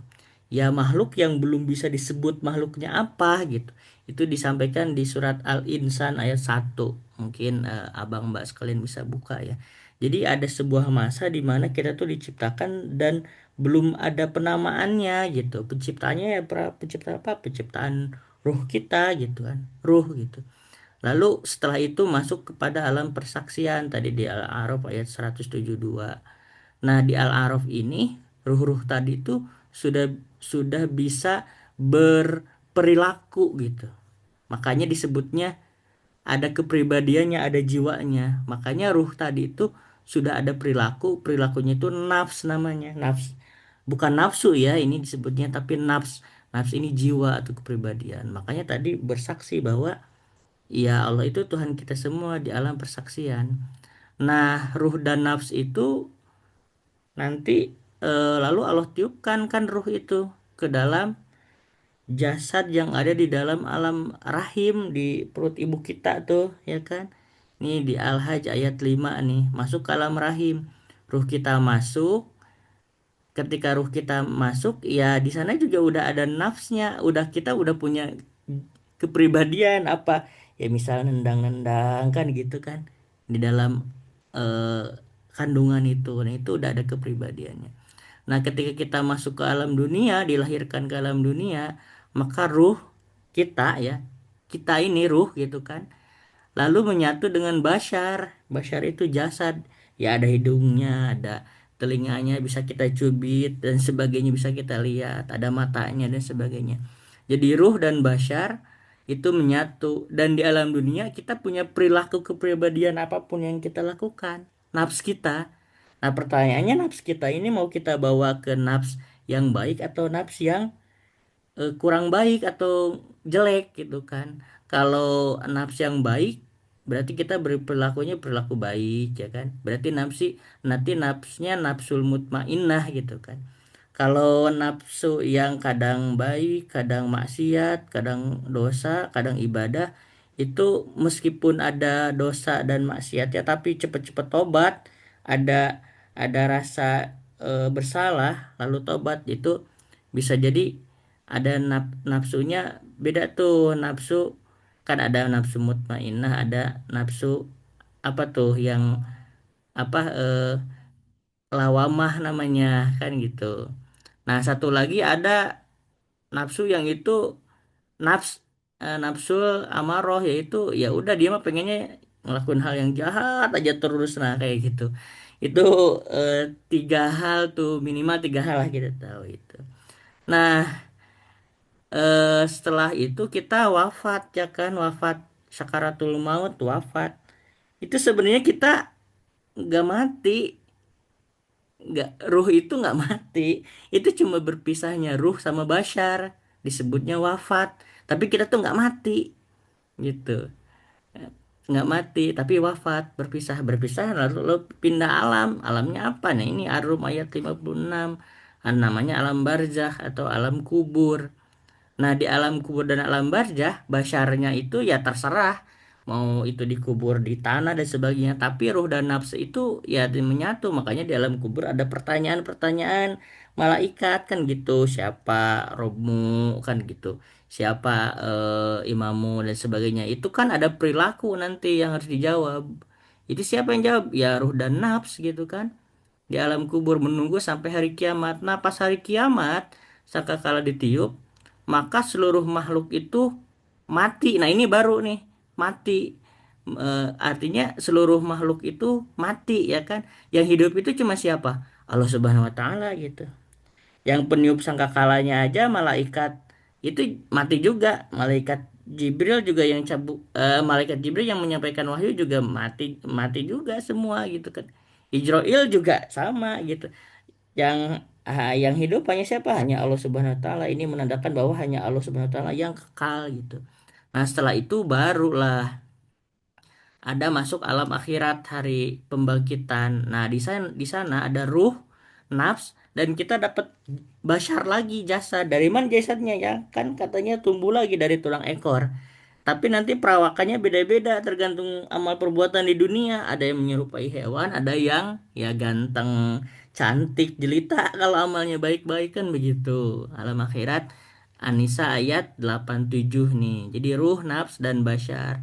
Ya makhluk yang belum bisa disebut makhluknya apa gitu. Itu disampaikan di surat Al-Insan ayat 1. Mungkin abang mbak sekalian bisa buka ya. Jadi ada sebuah masa di mana kita tuh diciptakan dan belum ada penamaannya gitu. Penciptanya ya pencipta apa? Penciptaan ruh kita gitu kan. Ruh gitu. Lalu setelah itu masuk kepada alam persaksian tadi di Al-A'raf ayat 172. Nah, di Al-A'raf ini ruh-ruh tadi itu sudah bisa berperilaku gitu. Makanya disebutnya ada kepribadiannya, ada jiwanya. Makanya ruh tadi itu sudah ada perilaku, perilakunya itu nafs namanya. Nafs. Bukan nafsu ya, ini disebutnya tapi nafs. Nafs ini jiwa atau kepribadian. Makanya tadi bersaksi bahwa ya Allah itu Tuhan kita semua di alam persaksian. Nah, ruh dan nafs itu nanti lalu Allah tiupkan kan ruh itu ke dalam jasad yang ada di dalam alam rahim di perut ibu kita tuh ya kan. Nih di Al-Hajj ayat 5 nih, masuk ke alam rahim. Ruh kita masuk, ketika ruh kita masuk ya di sana juga udah ada nafsnya, kita udah punya kepribadian apa ya, misal nendang-nendang kan gitu kan di dalam eh, kandungan itu. Nah itu udah ada kepribadiannya. Nah ketika kita masuk ke alam dunia, dilahirkan ke alam dunia, maka ruh kita ya, kita ini ruh gitu kan, lalu menyatu dengan bashar. Bashar itu jasad, ya ada hidungnya, ada telinganya bisa kita cubit dan sebagainya, bisa kita lihat, ada matanya dan sebagainya. Jadi ruh dan bashar itu menyatu, dan di alam dunia kita punya perilaku kepribadian apapun yang kita lakukan, nafs kita. Nah pertanyaannya, nafs kita ini mau kita bawa ke nafs yang baik atau nafs yang kurang baik atau jelek gitu kan. Kalau nafs yang baik berarti kita berperilakunya perilaku baik ya kan. Berarti nanti nafsnya nafsul mutmainnah gitu kan. Kalau nafsu yang kadang baik, kadang maksiat, kadang dosa, kadang ibadah, itu meskipun ada dosa dan maksiat ya tapi cepet-cepet tobat, ada rasa bersalah lalu tobat, itu bisa jadi ada nafsunya beda tuh. Nafsu kan ada nafsu mutmainnah, ada nafsu apa tuh yang apa lawamah namanya kan gitu. Nah, satu lagi ada nafsu yang itu nafs nafsul amaroh, yaitu ya udah dia mah pengennya ngelakuin hal yang jahat aja terus. Nah, kayak gitu. Itu eh, tiga hal tuh, minimal tiga hal lah kita tahu itu. Nah, setelah itu kita wafat ya kan, wafat sakaratul maut, wafat. Itu sebenarnya kita nggak mati, nggak, ruh itu nggak mati. Itu cuma berpisahnya ruh sama bashar, disebutnya wafat. Tapi kita tuh nggak mati gitu, nggak mati tapi wafat, berpisah berpisah lalu pindah alam. Alamnya apa nih? Ini Ar-Rum ayat 56, namanya alam barzakh atau alam kubur. Nah, di alam kubur dan alam barzah, basyarnya itu ya terserah mau itu dikubur di tanah dan sebagainya. Tapi ruh dan nafsu itu ya menyatu. Makanya di alam kubur ada pertanyaan-pertanyaan malaikat kan gitu. Siapa Robmu kan gitu. Siapa imamu dan sebagainya. Itu kan ada perilaku nanti yang harus dijawab. Itu siapa yang jawab? Ya ruh dan nafs gitu kan. Di alam kubur menunggu sampai hari kiamat. Nah, pas hari kiamat, sangkakala ditiup, maka seluruh makhluk itu mati. Nah, ini baru nih, mati. Artinya seluruh makhluk itu mati ya kan. Yang hidup itu cuma siapa? Allah Subhanahu wa taala gitu. Yang peniup sangkakalanya aja malaikat itu mati juga. Malaikat Jibril juga yang malaikat Jibril yang menyampaikan wahyu juga mati mati juga semua gitu kan. Israel juga sama gitu. Yang hidup hanya siapa? Hanya Allah Subhanahu wa taala. Ini menandakan bahwa hanya Allah Subhanahu wa taala yang kekal gitu. Nah, setelah itu barulah ada masuk alam akhirat hari pembangkitan. Nah, di sana ada ruh, nafs, dan kita dapat bashar lagi jasad. Dari mana jasadnya ya? Kan katanya tumbuh lagi dari tulang ekor. Tapi nanti perawakannya beda-beda tergantung amal perbuatan di dunia. Ada yang menyerupai hewan, ada yang ya ganteng, cantik, jelita kalau amalnya baik-baik kan begitu. Alam akhirat An-Nisa ayat 87 nih. Jadi ruh, nafs, dan bashar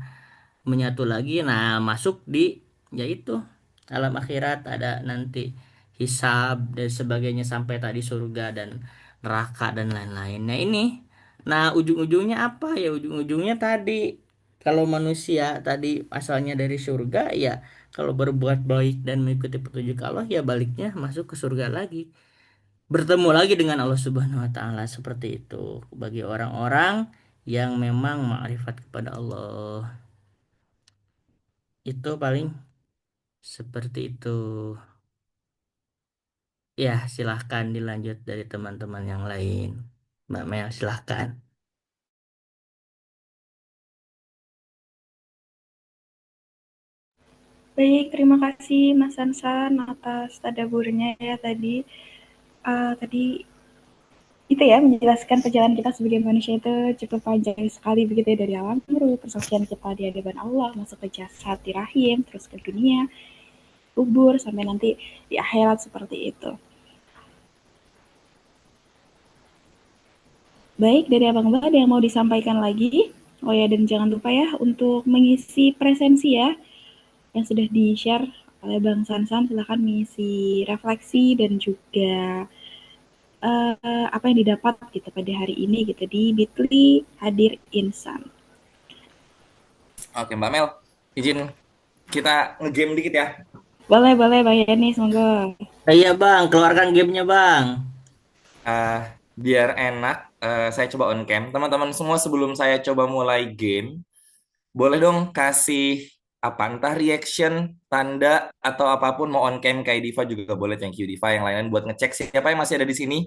menyatu lagi. Nah, masuk di yaitu alam akhirat ada nanti hisab dan sebagainya sampai tadi surga dan neraka dan lain-lain. Nah, ujung-ujungnya apa ya? Ujung-ujungnya tadi kalau manusia tadi asalnya dari surga ya kalau berbuat baik dan mengikuti petunjuk Allah ya baliknya masuk ke surga lagi. Bertemu lagi dengan Allah Subhanahu wa taala seperti itu bagi orang-orang yang memang ma'rifat kepada Allah. Itu paling seperti itu. Ya, silahkan dilanjut dari teman-teman yang lain. Mbak Mel, silahkan. Baik, terima kasih Mas Sansan atas tadaburnya ya tadi. Tadi itu ya menjelaskan perjalanan kita sebagai manusia itu cukup panjang sekali begitu ya dari alam ruh, persaksian kita di hadapan Allah, masuk ke jasad di rahim, terus ke dunia, kubur sampai nanti di akhirat seperti itu. Baik, dari Abang Mbak ada yang mau disampaikan lagi? Oh ya, dan jangan lupa ya untuk mengisi presensi ya yang sudah di-share oleh Bang Sansan, silahkan mengisi refleksi dan juga apa yang didapat gitu pada hari ini gitu di Bitly Hadir Insan. Oke, Mbak Mel, izin kita ngegame dikit ya. Boleh, boleh Bang Yani, semoga. Iya bang, keluarkan gamenya bang. Biar enak, saya coba on cam. Teman-teman semua sebelum saya coba mulai game, boleh dong kasih apa entah reaction, tanda atau apapun mau on cam kayak Diva juga boleh. Thank you Diva, yang lain buat ngecek siapa yang masih ada di sini.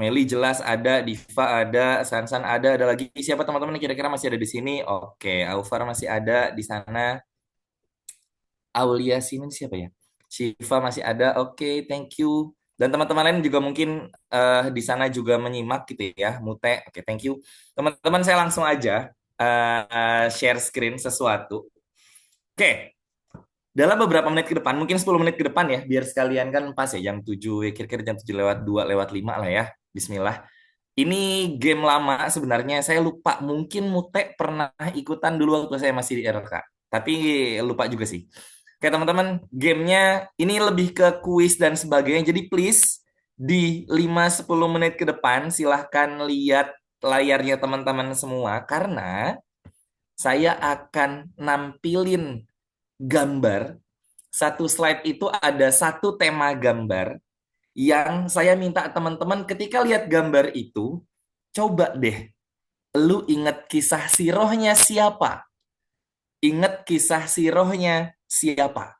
Meli jelas ada, Diva ada, Sansan ada lagi siapa teman-teman yang kira-kira masih ada di sini? Oke, Alvar masih ada di sana. Aulia Simen siapa ya? Shiva masih ada. Oke, thank you. Dan teman-teman lain juga mungkin di sana juga menyimak gitu ya, Mute. Oke, thank you. Teman-teman saya langsung aja share screen sesuatu. Oke, dalam beberapa menit ke depan, mungkin 10 menit ke depan ya, biar sekalian kan pas ya jam 7, kira-kira jam 7 lewat 2 lewat 5 lah ya. Bismillah. Ini game lama sebenarnya, saya lupa. Mungkin Mute pernah ikutan dulu waktu saya masih di RK. Tapi lupa juga sih. Oke teman-teman, gamenya ini lebih ke kuis dan sebagainya. Jadi please di 5-10 menit ke depan silahkan lihat layarnya teman-teman semua. Karena saya akan nampilin gambar. Satu slide itu ada satu tema gambar yang saya minta teman-teman ketika lihat gambar itu, coba deh, lu inget kisah sirohnya siapa? Ingat kisah sirohnya siapa?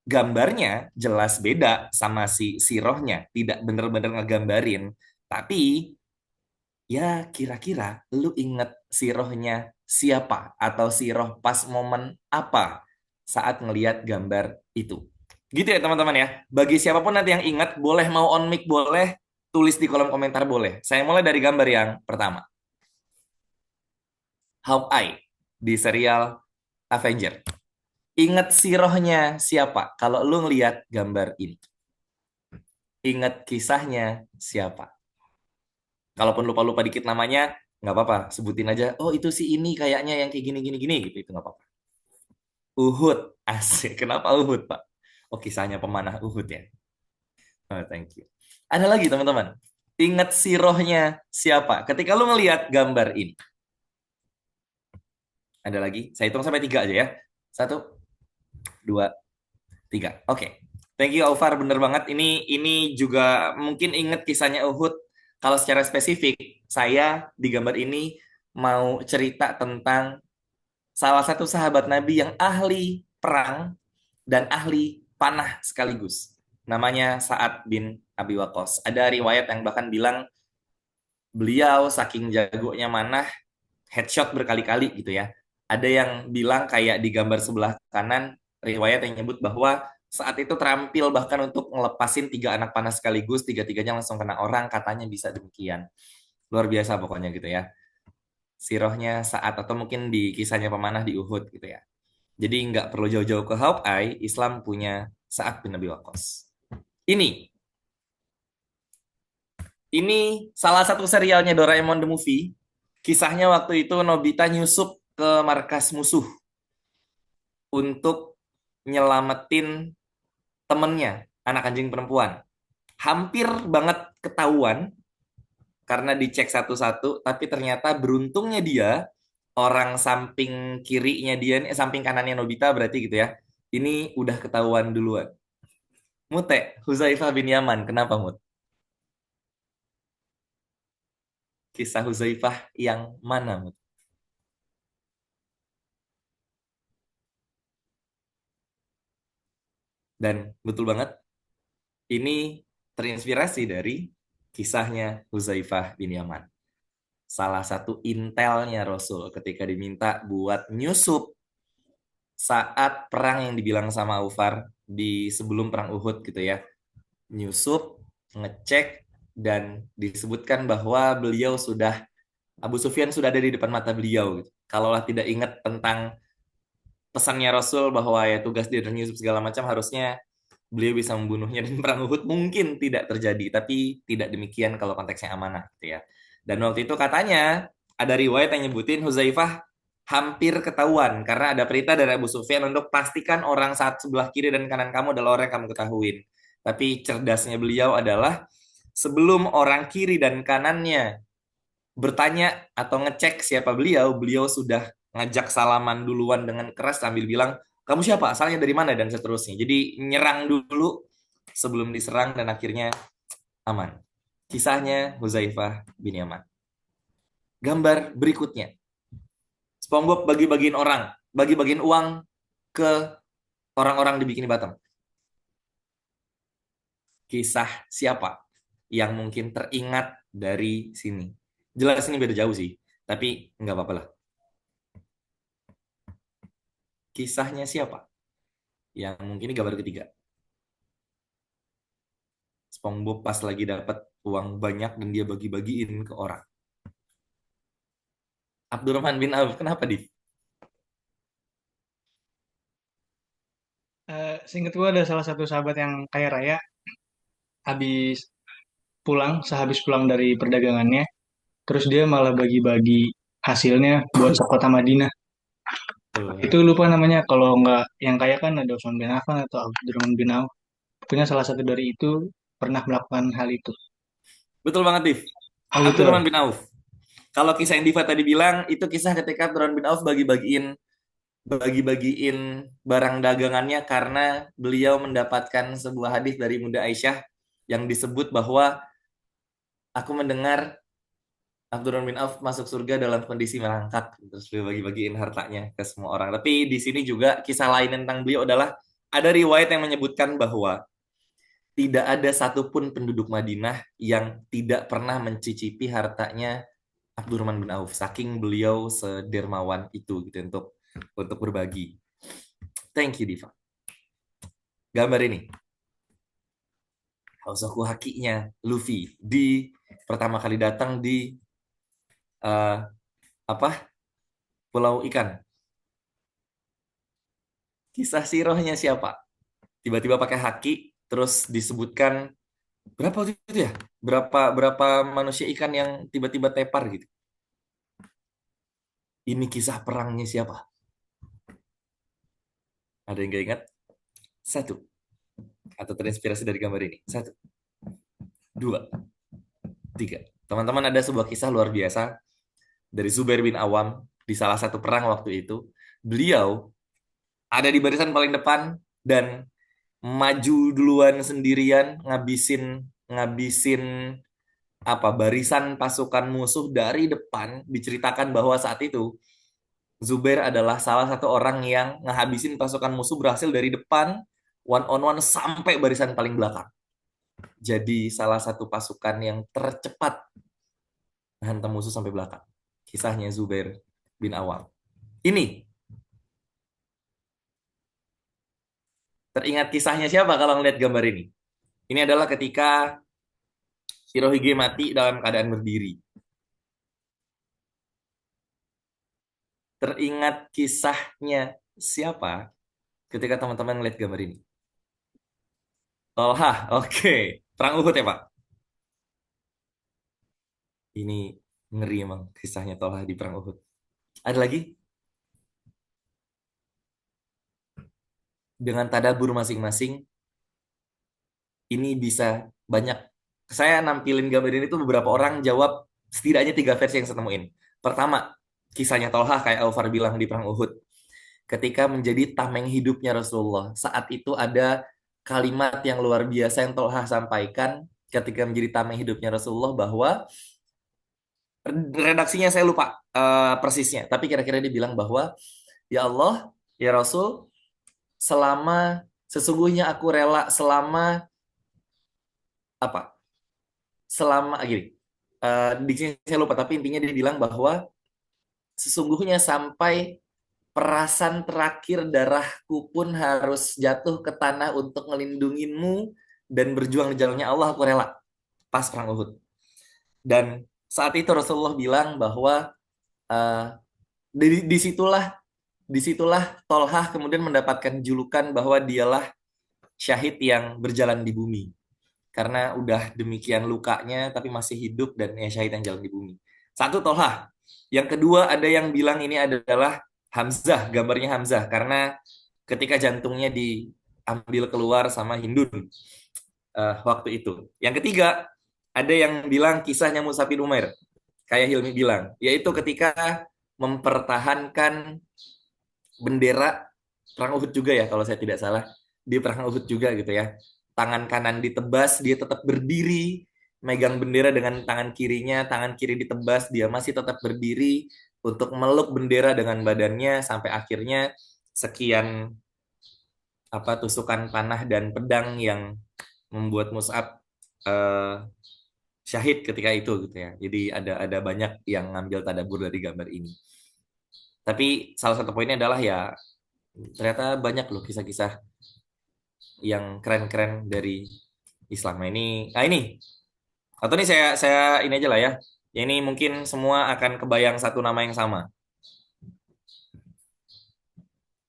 Gambarnya jelas beda sama si sirohnya, tidak bener-bener ngegambarin. Tapi ya kira-kira lu inget sirohnya siapa atau siroh pas momen apa saat ngelihat gambar itu. Gitu ya teman-teman ya. Bagi siapapun nanti yang ingat, boleh mau on mic boleh, tulis di kolom komentar boleh. Saya mulai dari gambar yang pertama. Hawkeye di serial Avenger. Ingat sirohnya siapa kalau lu ngelihat gambar ini? Ingat kisahnya siapa? Kalaupun lupa-lupa dikit namanya, nggak apa-apa. Sebutin aja, oh itu si ini kayaknya yang kayak gini-gini-gini gitu. Itu nggak apa-apa. Uhud. Asik. Kenapa Uhud, Pak? Oh, kisahnya pemanah Uhud ya. Oh, thank you. Ada lagi, teman-teman. Ingat sirohnya siapa? Ketika lu ngelihat gambar ini. Ada lagi? Saya hitung sampai 3 aja ya. 1, 2, 3. Oke. Thank you Aufar, bener banget. Ini juga mungkin inget kisahnya Uhud. Kalau secara spesifik, saya di gambar ini mau cerita tentang salah satu sahabat Nabi yang ahli perang dan ahli panah sekaligus. Namanya Sa'ad bin Abi Waqqas. Ada riwayat yang bahkan bilang beliau saking jagonya manah headshot berkali-kali gitu ya. Ada yang bilang kayak di gambar sebelah kanan riwayat yang nyebut bahwa saat itu terampil bahkan untuk ngelepasin 3 anak panah sekaligus, tiga-tiganya langsung kena orang, katanya bisa demikian. Luar biasa pokoknya gitu ya. Sirohnya saat atau mungkin di kisahnya pemanah di Uhud gitu ya. Jadi nggak perlu jauh-jauh ke Hawkeye, Islam punya Sa'ad bin Abi Waqqas. Ini salah satu serialnya Doraemon the Movie. Kisahnya waktu itu Nobita nyusup ke markas musuh untuk nyelamatin temennya, anak anjing perempuan. Hampir banget ketahuan karena dicek satu-satu, tapi ternyata beruntungnya dia, orang samping kirinya dia, samping kanannya Nobita berarti gitu ya, ini udah ketahuan duluan. Mute, Huzaifah bin Yaman, kenapa Mut? Kisah Huzaifah yang mana Mut? Dan betul banget, ini terinspirasi dari kisahnya Huzaifah bin Yaman. Salah satu intelnya Rasul ketika diminta buat nyusup saat perang yang dibilang sama Aufar di sebelum perang Uhud gitu ya. Nyusup, ngecek, dan disebutkan bahwa Abu Sufyan sudah ada di depan mata beliau. Gitu. Kalaulah tidak ingat tentang pesannya Rasul bahwa ya tugas dia dan nyusup segala macam, harusnya beliau bisa membunuhnya dan perang Uhud mungkin tidak terjadi, tapi tidak demikian kalau konteksnya amanah gitu ya. Dan waktu itu katanya ada riwayat yang nyebutin Huzaifah hampir ketahuan karena ada perintah dari Abu Sufyan untuk pastikan orang saat sebelah kiri dan kanan kamu adalah orang yang kamu ketahuin. Tapi cerdasnya beliau adalah sebelum orang kiri dan kanannya bertanya atau ngecek siapa beliau, beliau sudah ngajak salaman duluan dengan keras sambil bilang, kamu siapa, asalnya dari mana, dan seterusnya. Jadi nyerang dulu sebelum diserang dan akhirnya aman. Kisahnya Huzaifah bin Yaman. Gambar berikutnya. SpongeBob bagi-bagiin uang ke orang-orang di Bikini Bottom. Kisah siapa yang mungkin teringat dari sini? Jelas ini beda jauh sih, tapi nggak apa-apa lah. Kisahnya siapa? Yang mungkin ini gambar ketiga. SpongeBob pas lagi dapat uang banyak dan dia bagi-bagiin ke orang. Abdurrahman bin Auf, kenapa Div? Seingat gue ada salah satu sahabat yang kaya raya, sehabis pulang dari perdagangannya, terus dia malah bagi-bagi hasilnya buat sekota Madinah. Itu lupa namanya, kalau nggak yang kaya kan ada Utsman bin Affan atau Abdurrahman bin Auf. Pokoknya salah satu dari itu pernah melakukan hal itu. Betul banget, Div. Oh, betul. Abdurrahman bin Auf. Kalau kisah yang Diva tadi bilang, itu kisah ketika Abdurrahman bin Auf bagi-bagiin barang dagangannya karena beliau mendapatkan sebuah hadis dari Bunda Aisyah yang disebut bahwa aku mendengar Abdurrahman bin Auf masuk surga dalam kondisi merangkak, terus beliau bagi-bagiin hartanya ke semua orang. Tapi di sini juga kisah lain tentang beliau adalah ada riwayat yang menyebutkan bahwa tidak ada satupun penduduk Madinah yang tidak pernah mencicipi hartanya Abdurrahman bin Auf. Saking beliau sedermawan itu gitu untuk berbagi. Thank you Diva. Gambar ini. Hausoku hakinya Luffy di pertama kali datang di Pulau Ikan. Kisah sirohnya siapa? Tiba-tiba pakai haki, terus disebutkan berapa waktu itu ya? Berapa manusia ikan yang tiba-tiba tepar gitu. Ini kisah perangnya siapa? Ada yang gak ingat? 1. Atau terinspirasi dari gambar ini. 1, 2, 3. Teman-teman, ada sebuah kisah luar biasa dari Zubair bin Awam di salah satu perang waktu itu. Beliau ada di barisan paling depan dan maju duluan sendirian ngabisin ngabisin barisan pasukan musuh dari depan. Diceritakan bahwa saat itu Zubair adalah salah satu orang yang ngehabisin pasukan musuh, berhasil dari depan one on one sampai barisan paling belakang. Jadi salah satu pasukan yang tercepat menghantam musuh sampai belakang. Kisahnya Zubair bin Awam. Ini teringat kisahnya siapa kalau ngeliat gambar ini? Ini adalah ketika Shirohige mati dalam keadaan berdiri. Teringat kisahnya siapa ketika teman-teman ngeliat gambar ini? Tolha, oke. Perang Uhud ya Pak? Ini ngeri emang kisahnya Tolha di Perang Uhud. Ada lagi? Dengan tadabbur masing-masing, ini bisa banyak. Saya nampilin gambar ini tuh beberapa orang jawab setidaknya 3 versi yang saya temuin. Pertama, kisahnya Tolha kayak Alvar bilang di Perang Uhud. Ketika menjadi tameng hidupnya Rasulullah. Saat itu ada kalimat yang luar biasa yang Tolha sampaikan ketika menjadi tameng hidupnya Rasulullah, bahwa redaksinya saya lupa persisnya, tapi kira-kira dia bilang bahwa, ya Allah, ya Rasul, sesungguhnya aku rela selama gini, di sini saya lupa, tapi intinya dia bilang bahwa sesungguhnya sampai perasan terakhir darahku pun harus jatuh ke tanah untuk ngelindunginmu dan berjuang di jalannya Allah, aku rela. Pas Perang Uhud. Dan saat itu Rasulullah bilang bahwa uh, disitulah Tolhah kemudian mendapatkan julukan bahwa dialah syahid yang berjalan di bumi. Karena udah demikian lukanya tapi masih hidup dan ya syahid yang jalan di bumi. Satu Tolhah. Yang kedua ada yang bilang ini adalah Hamzah, gambarnya Hamzah. Karena ketika jantungnya diambil keluar sama Hindun waktu itu. Yang ketiga, ada yang bilang kisahnya Mus'ab bin Umair. Kayak Hilmi bilang, yaitu ketika mempertahankan bendera Perang Uhud juga ya, kalau saya tidak salah. Di Perang Uhud juga gitu ya. Tangan kanan ditebas, dia tetap berdiri, megang bendera dengan tangan kirinya, tangan kiri ditebas, dia masih tetap berdiri untuk meluk bendera dengan badannya sampai akhirnya sekian tusukan panah dan pedang yang membuat Mus'ab syahid ketika itu gitu ya. Jadi ada banyak yang ngambil tadabbur dari gambar ini. Tapi salah satu poinnya adalah ya ternyata banyak loh kisah-kisah yang keren-keren dari Islam. Ini atau ini saya ini aja lah ya. Ya ini mungkin semua akan kebayang satu nama yang sama.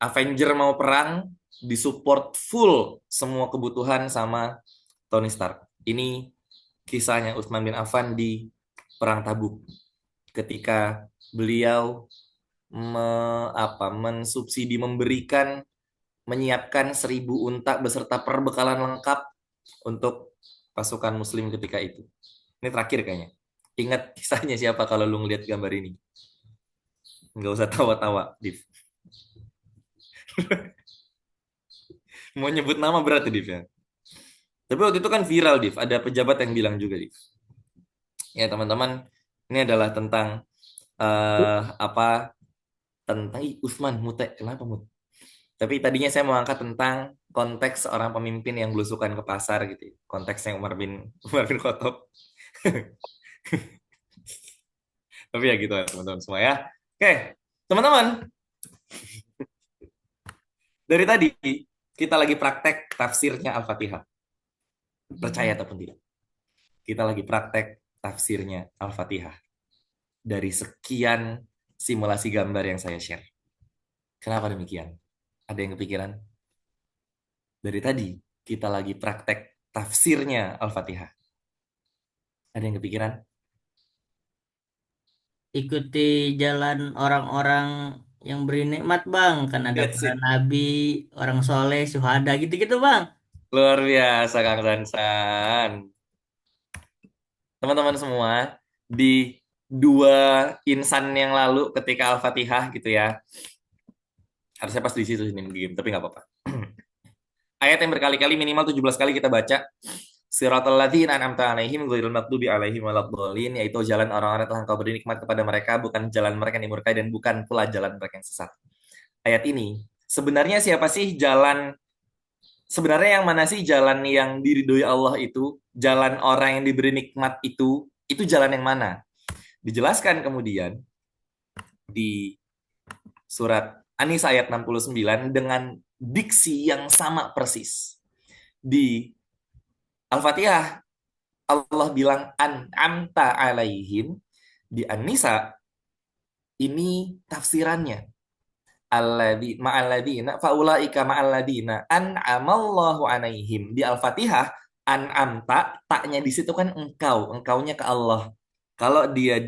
Avenger mau perang, disupport full semua kebutuhan sama Tony Stark. Ini kisahnya Utsman bin Affan di Perang Tabuk. Ketika beliau mensubsidi, menyiapkan 1.000 unta beserta perbekalan lengkap untuk pasukan muslim ketika itu. Ini terakhir kayaknya. Ingat kisahnya siapa kalau lu ngeliat gambar ini? Nggak usah tawa-tawa, Div. Mau nyebut nama berat ya, Div ya. Tapi waktu itu kan viral, Div. Ada pejabat yang bilang juga, Div. Ya teman-teman, ini adalah tentang tentang Utsman Mute. Kenapa Mut? Tapi tadinya saya mau angkat tentang konteks seorang pemimpin yang belusukan ke pasar gitu. Konteksnya Umar bin Khattab. Tapi ya gitu teman-teman semua ya. Oke, teman-teman. Dari tadi kita lagi praktek tafsirnya Al-Fatihah. Percaya ataupun tidak. Kita lagi praktek tafsirnya Al-Fatihah. Dari sekian simulasi gambar yang saya share. Kenapa demikian? Ada yang kepikiran? Dari tadi kita lagi praktek tafsirnya Al-Fatihah. Ada yang kepikiran? Ikuti jalan orang-orang yang beri nikmat bang, kan ada That's para it. nabi, orang soleh, syuhada gitu-gitu bang. Luar biasa Kang Sansan. Teman-teman semua, di 2 insan yang lalu ketika Al-Fatihah gitu ya. Harusnya pas di situ ini game, tapi nggak apa-apa. Ayat yang berkali-kali minimal 17 kali kita baca. Siratal ladzina an'amta 'alaihim ghairil maghdubi alaihim waladdallin, yaitu jalan orang-orang yang telah Engkau beri nikmat kepada mereka, bukan jalan mereka yang dimurkai dan bukan pula jalan mereka yang sesat. Ayat ini sebenarnya siapa sih jalan, sebenarnya yang mana sih jalan yang diridhoi Allah itu, jalan orang yang diberi nikmat itu jalan yang mana? Dijelaskan kemudian di surat An-Nisa ayat 69 dengan diksi yang sama persis. Di Al-Fatihah Allah bilang an'amta alaihim, di An-Nisa ini tafsirannya ma'alladzina faulaika ma'alladzina an'amallahu alaihim. Di Al-Fatihah an'amta, taknya di situ kan engkaunya ke Allah. Kalau dia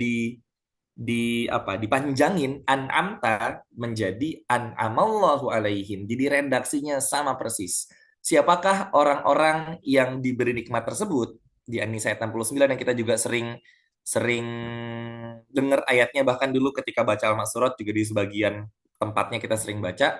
dipanjangin an'amta menjadi an'amallahu alaihim. Jadi redaksinya sama persis. Siapakah orang-orang yang diberi nikmat tersebut? Di An-Nisa ayat 69 yang kita juga sering sering dengar ayatnya, bahkan dulu ketika baca Al-Ma'surat juga di sebagian tempatnya kita sering baca,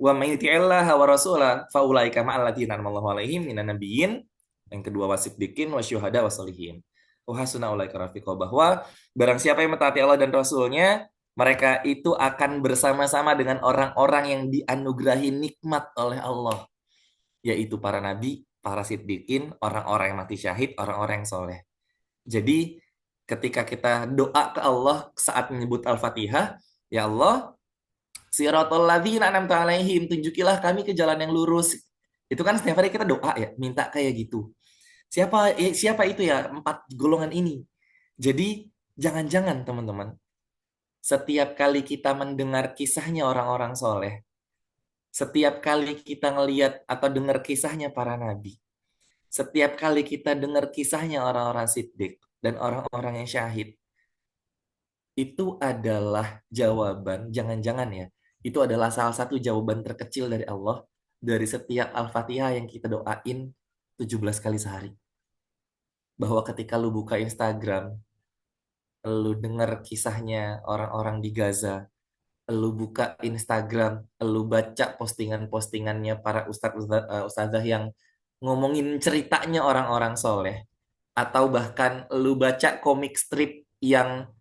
wa may yuti'illaha wa rasulah faulaika ma'al ladzina an'amallahu alaihim minan nabiyyin, yang kedua wasiddiqin wasyuhada wasolihin wa hasuna ulaika rafiqa, bahwa barang siapa yang mentaati Allah dan Rasulnya, mereka itu akan bersama-sama dengan orang-orang yang dianugerahi nikmat oleh Allah, yaitu para nabi, para siddiqin, orang-orang yang mati syahid, orang-orang yang soleh. Jadi ketika kita doa ke Allah saat menyebut Al-Fatihah, ya Allah, siratal ladzina an'amta alaihim, tunjukilah kami ke jalan yang lurus. Itu kan setiap hari kita doa ya, minta kayak gitu. Siapa itu ya 4 golongan ini? Jadi jangan-jangan teman-teman, setiap kali kita mendengar kisahnya orang-orang soleh, setiap kali kita ngelihat atau dengar kisahnya para nabi, setiap kali kita dengar kisahnya orang-orang siddiq dan orang-orang yang syahid, itu adalah jawaban, jangan-jangan ya, itu adalah salah satu jawaban terkecil dari Allah dari setiap Al-Fatihah yang kita doain 17 kali sehari. Bahwa ketika lu buka Instagram, lu denger kisahnya orang-orang di Gaza, lu buka Instagram, lu baca postingan-postingannya para ustazah yang ngomongin ceritanya orang-orang soleh, atau bahkan lu baca komik strip yang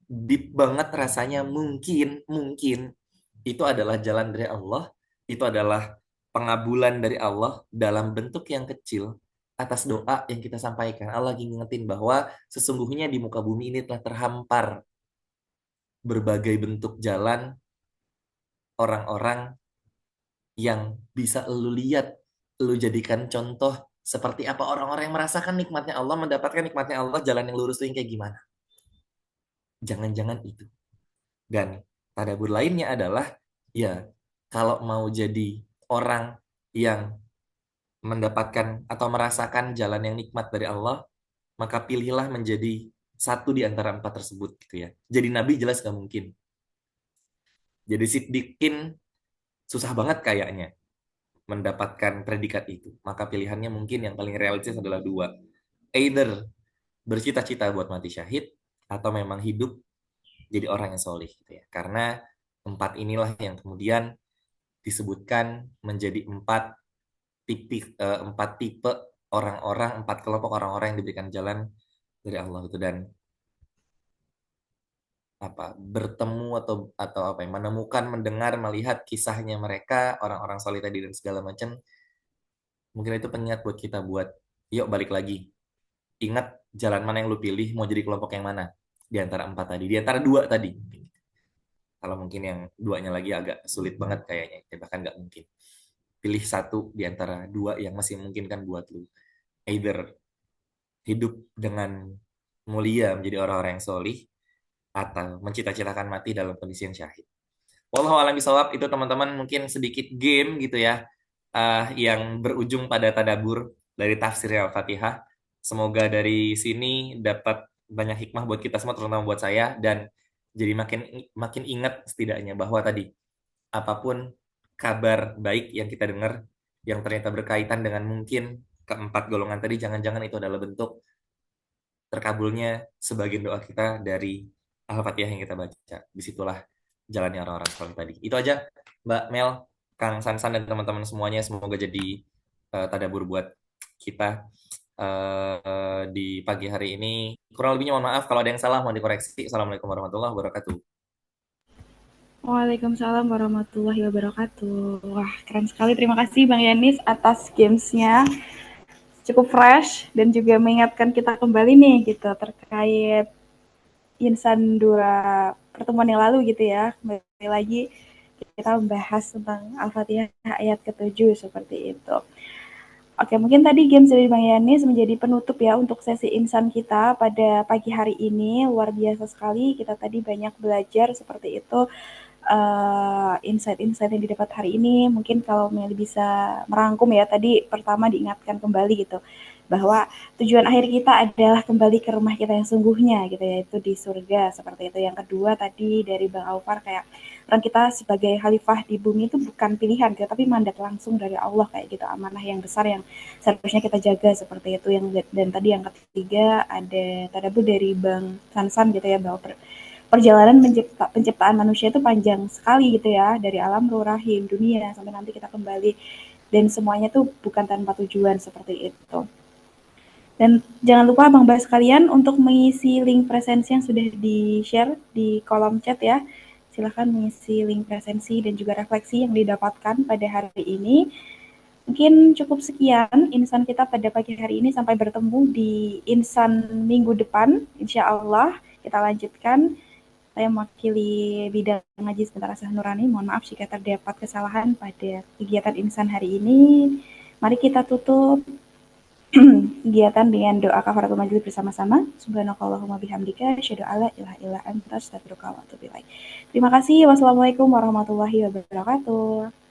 deep banget rasanya, mungkin itu adalah jalan dari Allah, itu adalah pengabulan dari Allah dalam bentuk yang kecil atas doa yang kita sampaikan. Allah lagi ngingetin bahwa sesungguhnya di muka bumi ini telah terhampar berbagai bentuk jalan orang-orang yang bisa lu lihat, lu jadikan contoh seperti apa orang-orang yang merasakan nikmatnya Allah, mendapatkan nikmatnya Allah, jalan yang lurus itu yang kayak gimana. Jangan-jangan itu. Dan tadabbur lainnya adalah, ya, kalau mau jadi orang yang mendapatkan atau merasakan jalan yang nikmat dari Allah, maka pilihlah menjadi satu di antara 4 tersebut gitu ya. Jadi nabi jelas gak mungkin. Jadi siddiqin susah banget kayaknya mendapatkan predikat itu. Maka pilihannya mungkin yang paling realistis adalah 2. Either bercita-cita buat mati syahid, atau memang hidup jadi orang yang solih gitu ya. Karena 4 inilah yang kemudian disebutkan menjadi 4 tipe orang-orang, 4 kelompok orang-orang yang diberikan jalan dari Allah itu. Dan bertemu atau apa ya, menemukan, mendengar, melihat kisahnya mereka, orang-orang solih tadi dan segala macam, mungkin itu pengingat buat kita buat yuk balik lagi, ingat jalan mana yang lu pilih, mau jadi kelompok yang mana di antara 4 tadi, di antara 2 tadi. Kalau mungkin yang 2-nya lagi agak sulit banget kayaknya, bahkan nggak mungkin. Pilih satu di antara 2 yang masih memungkinkan buat lu. Either hidup dengan mulia menjadi orang-orang yang solih, atau mencita-citakan mati dalam kondisi yang syahid. Wallahu a'lam bishawab. Itu teman-teman mungkin sedikit game gitu ya, yang berujung pada tadabur dari tafsir Al-Fatihah. Semoga dari sini dapat banyak hikmah buat kita semua, terutama buat saya, dan jadi makin ingat setidaknya bahwa tadi apapun kabar baik yang kita dengar yang ternyata berkaitan dengan mungkin keempat golongan tadi, jangan-jangan itu adalah bentuk terkabulnya sebagian doa kita dari Al-Fatihah yang kita baca. Disitulah jalannya orang-orang soleh tadi. Itu aja Mbak Mel, Kang Sansan dan teman-teman semuanya, semoga jadi tadabur buat kita di pagi hari ini. Kurang lebihnya mohon maaf kalau ada yang salah, mohon dikoreksi. Assalamualaikum warahmatullahi wabarakatuh. Waalaikumsalam warahmatullahi wabarakatuh. Wah, keren sekali. Terima kasih Bang Yanis atas gamesnya. Cukup fresh dan juga mengingatkan kita kembali nih gitu terkait insan dura pertemuan yang lalu gitu ya. Kembali lagi kita membahas tentang Al-Fatihah ayat ke-7 seperti itu. Oke, mungkin tadi games dari Bang Yanis menjadi penutup ya untuk sesi insan kita pada pagi hari ini. Luar biasa sekali, kita tadi banyak belajar seperti itu. Insight-insight yang didapat hari ini, mungkin kalau Meli bisa merangkum ya, tadi pertama diingatkan kembali gitu, bahwa tujuan akhir kita adalah kembali ke rumah kita yang sungguhnya gitu ya, itu di surga seperti itu. Yang kedua tadi dari Bang Aufar kayak orang kita sebagai khalifah di bumi itu bukan pilihan gitu, tapi mandat langsung dari Allah kayak gitu, amanah yang besar yang seharusnya kita jaga seperti itu. Dan tadi yang ketiga ada tadabbur dari Bang Sansan gitu ya, bahwa perjalanan penciptaan manusia itu panjang sekali gitu ya, dari alam ruh rahim dunia sampai nanti kita kembali, dan semuanya tuh bukan tanpa tujuan seperti itu. Dan jangan lupa Bang Bas sekalian untuk mengisi link presensi yang sudah di-share di kolom chat ya. Silahkan mengisi link presensi dan juga refleksi yang didapatkan pada hari ini. Mungkin cukup sekian insan kita pada pagi hari ini, sampai bertemu di insan minggu depan. Insya Allah kita lanjutkan. Saya mewakili bidang ngaji sebentar Asah Nurani. Mohon maaf jika terdapat kesalahan pada kegiatan insan hari ini. Mari kita tutup kegiatan dengan doa kafaratul majelis bersama-sama. Subhanakallahumma bihamdika asyhadu alla ilaha illa anta astaghfiruka wa atubu ilaik. Terima kasih. Wassalamualaikum warahmatullahi wabarakatuh.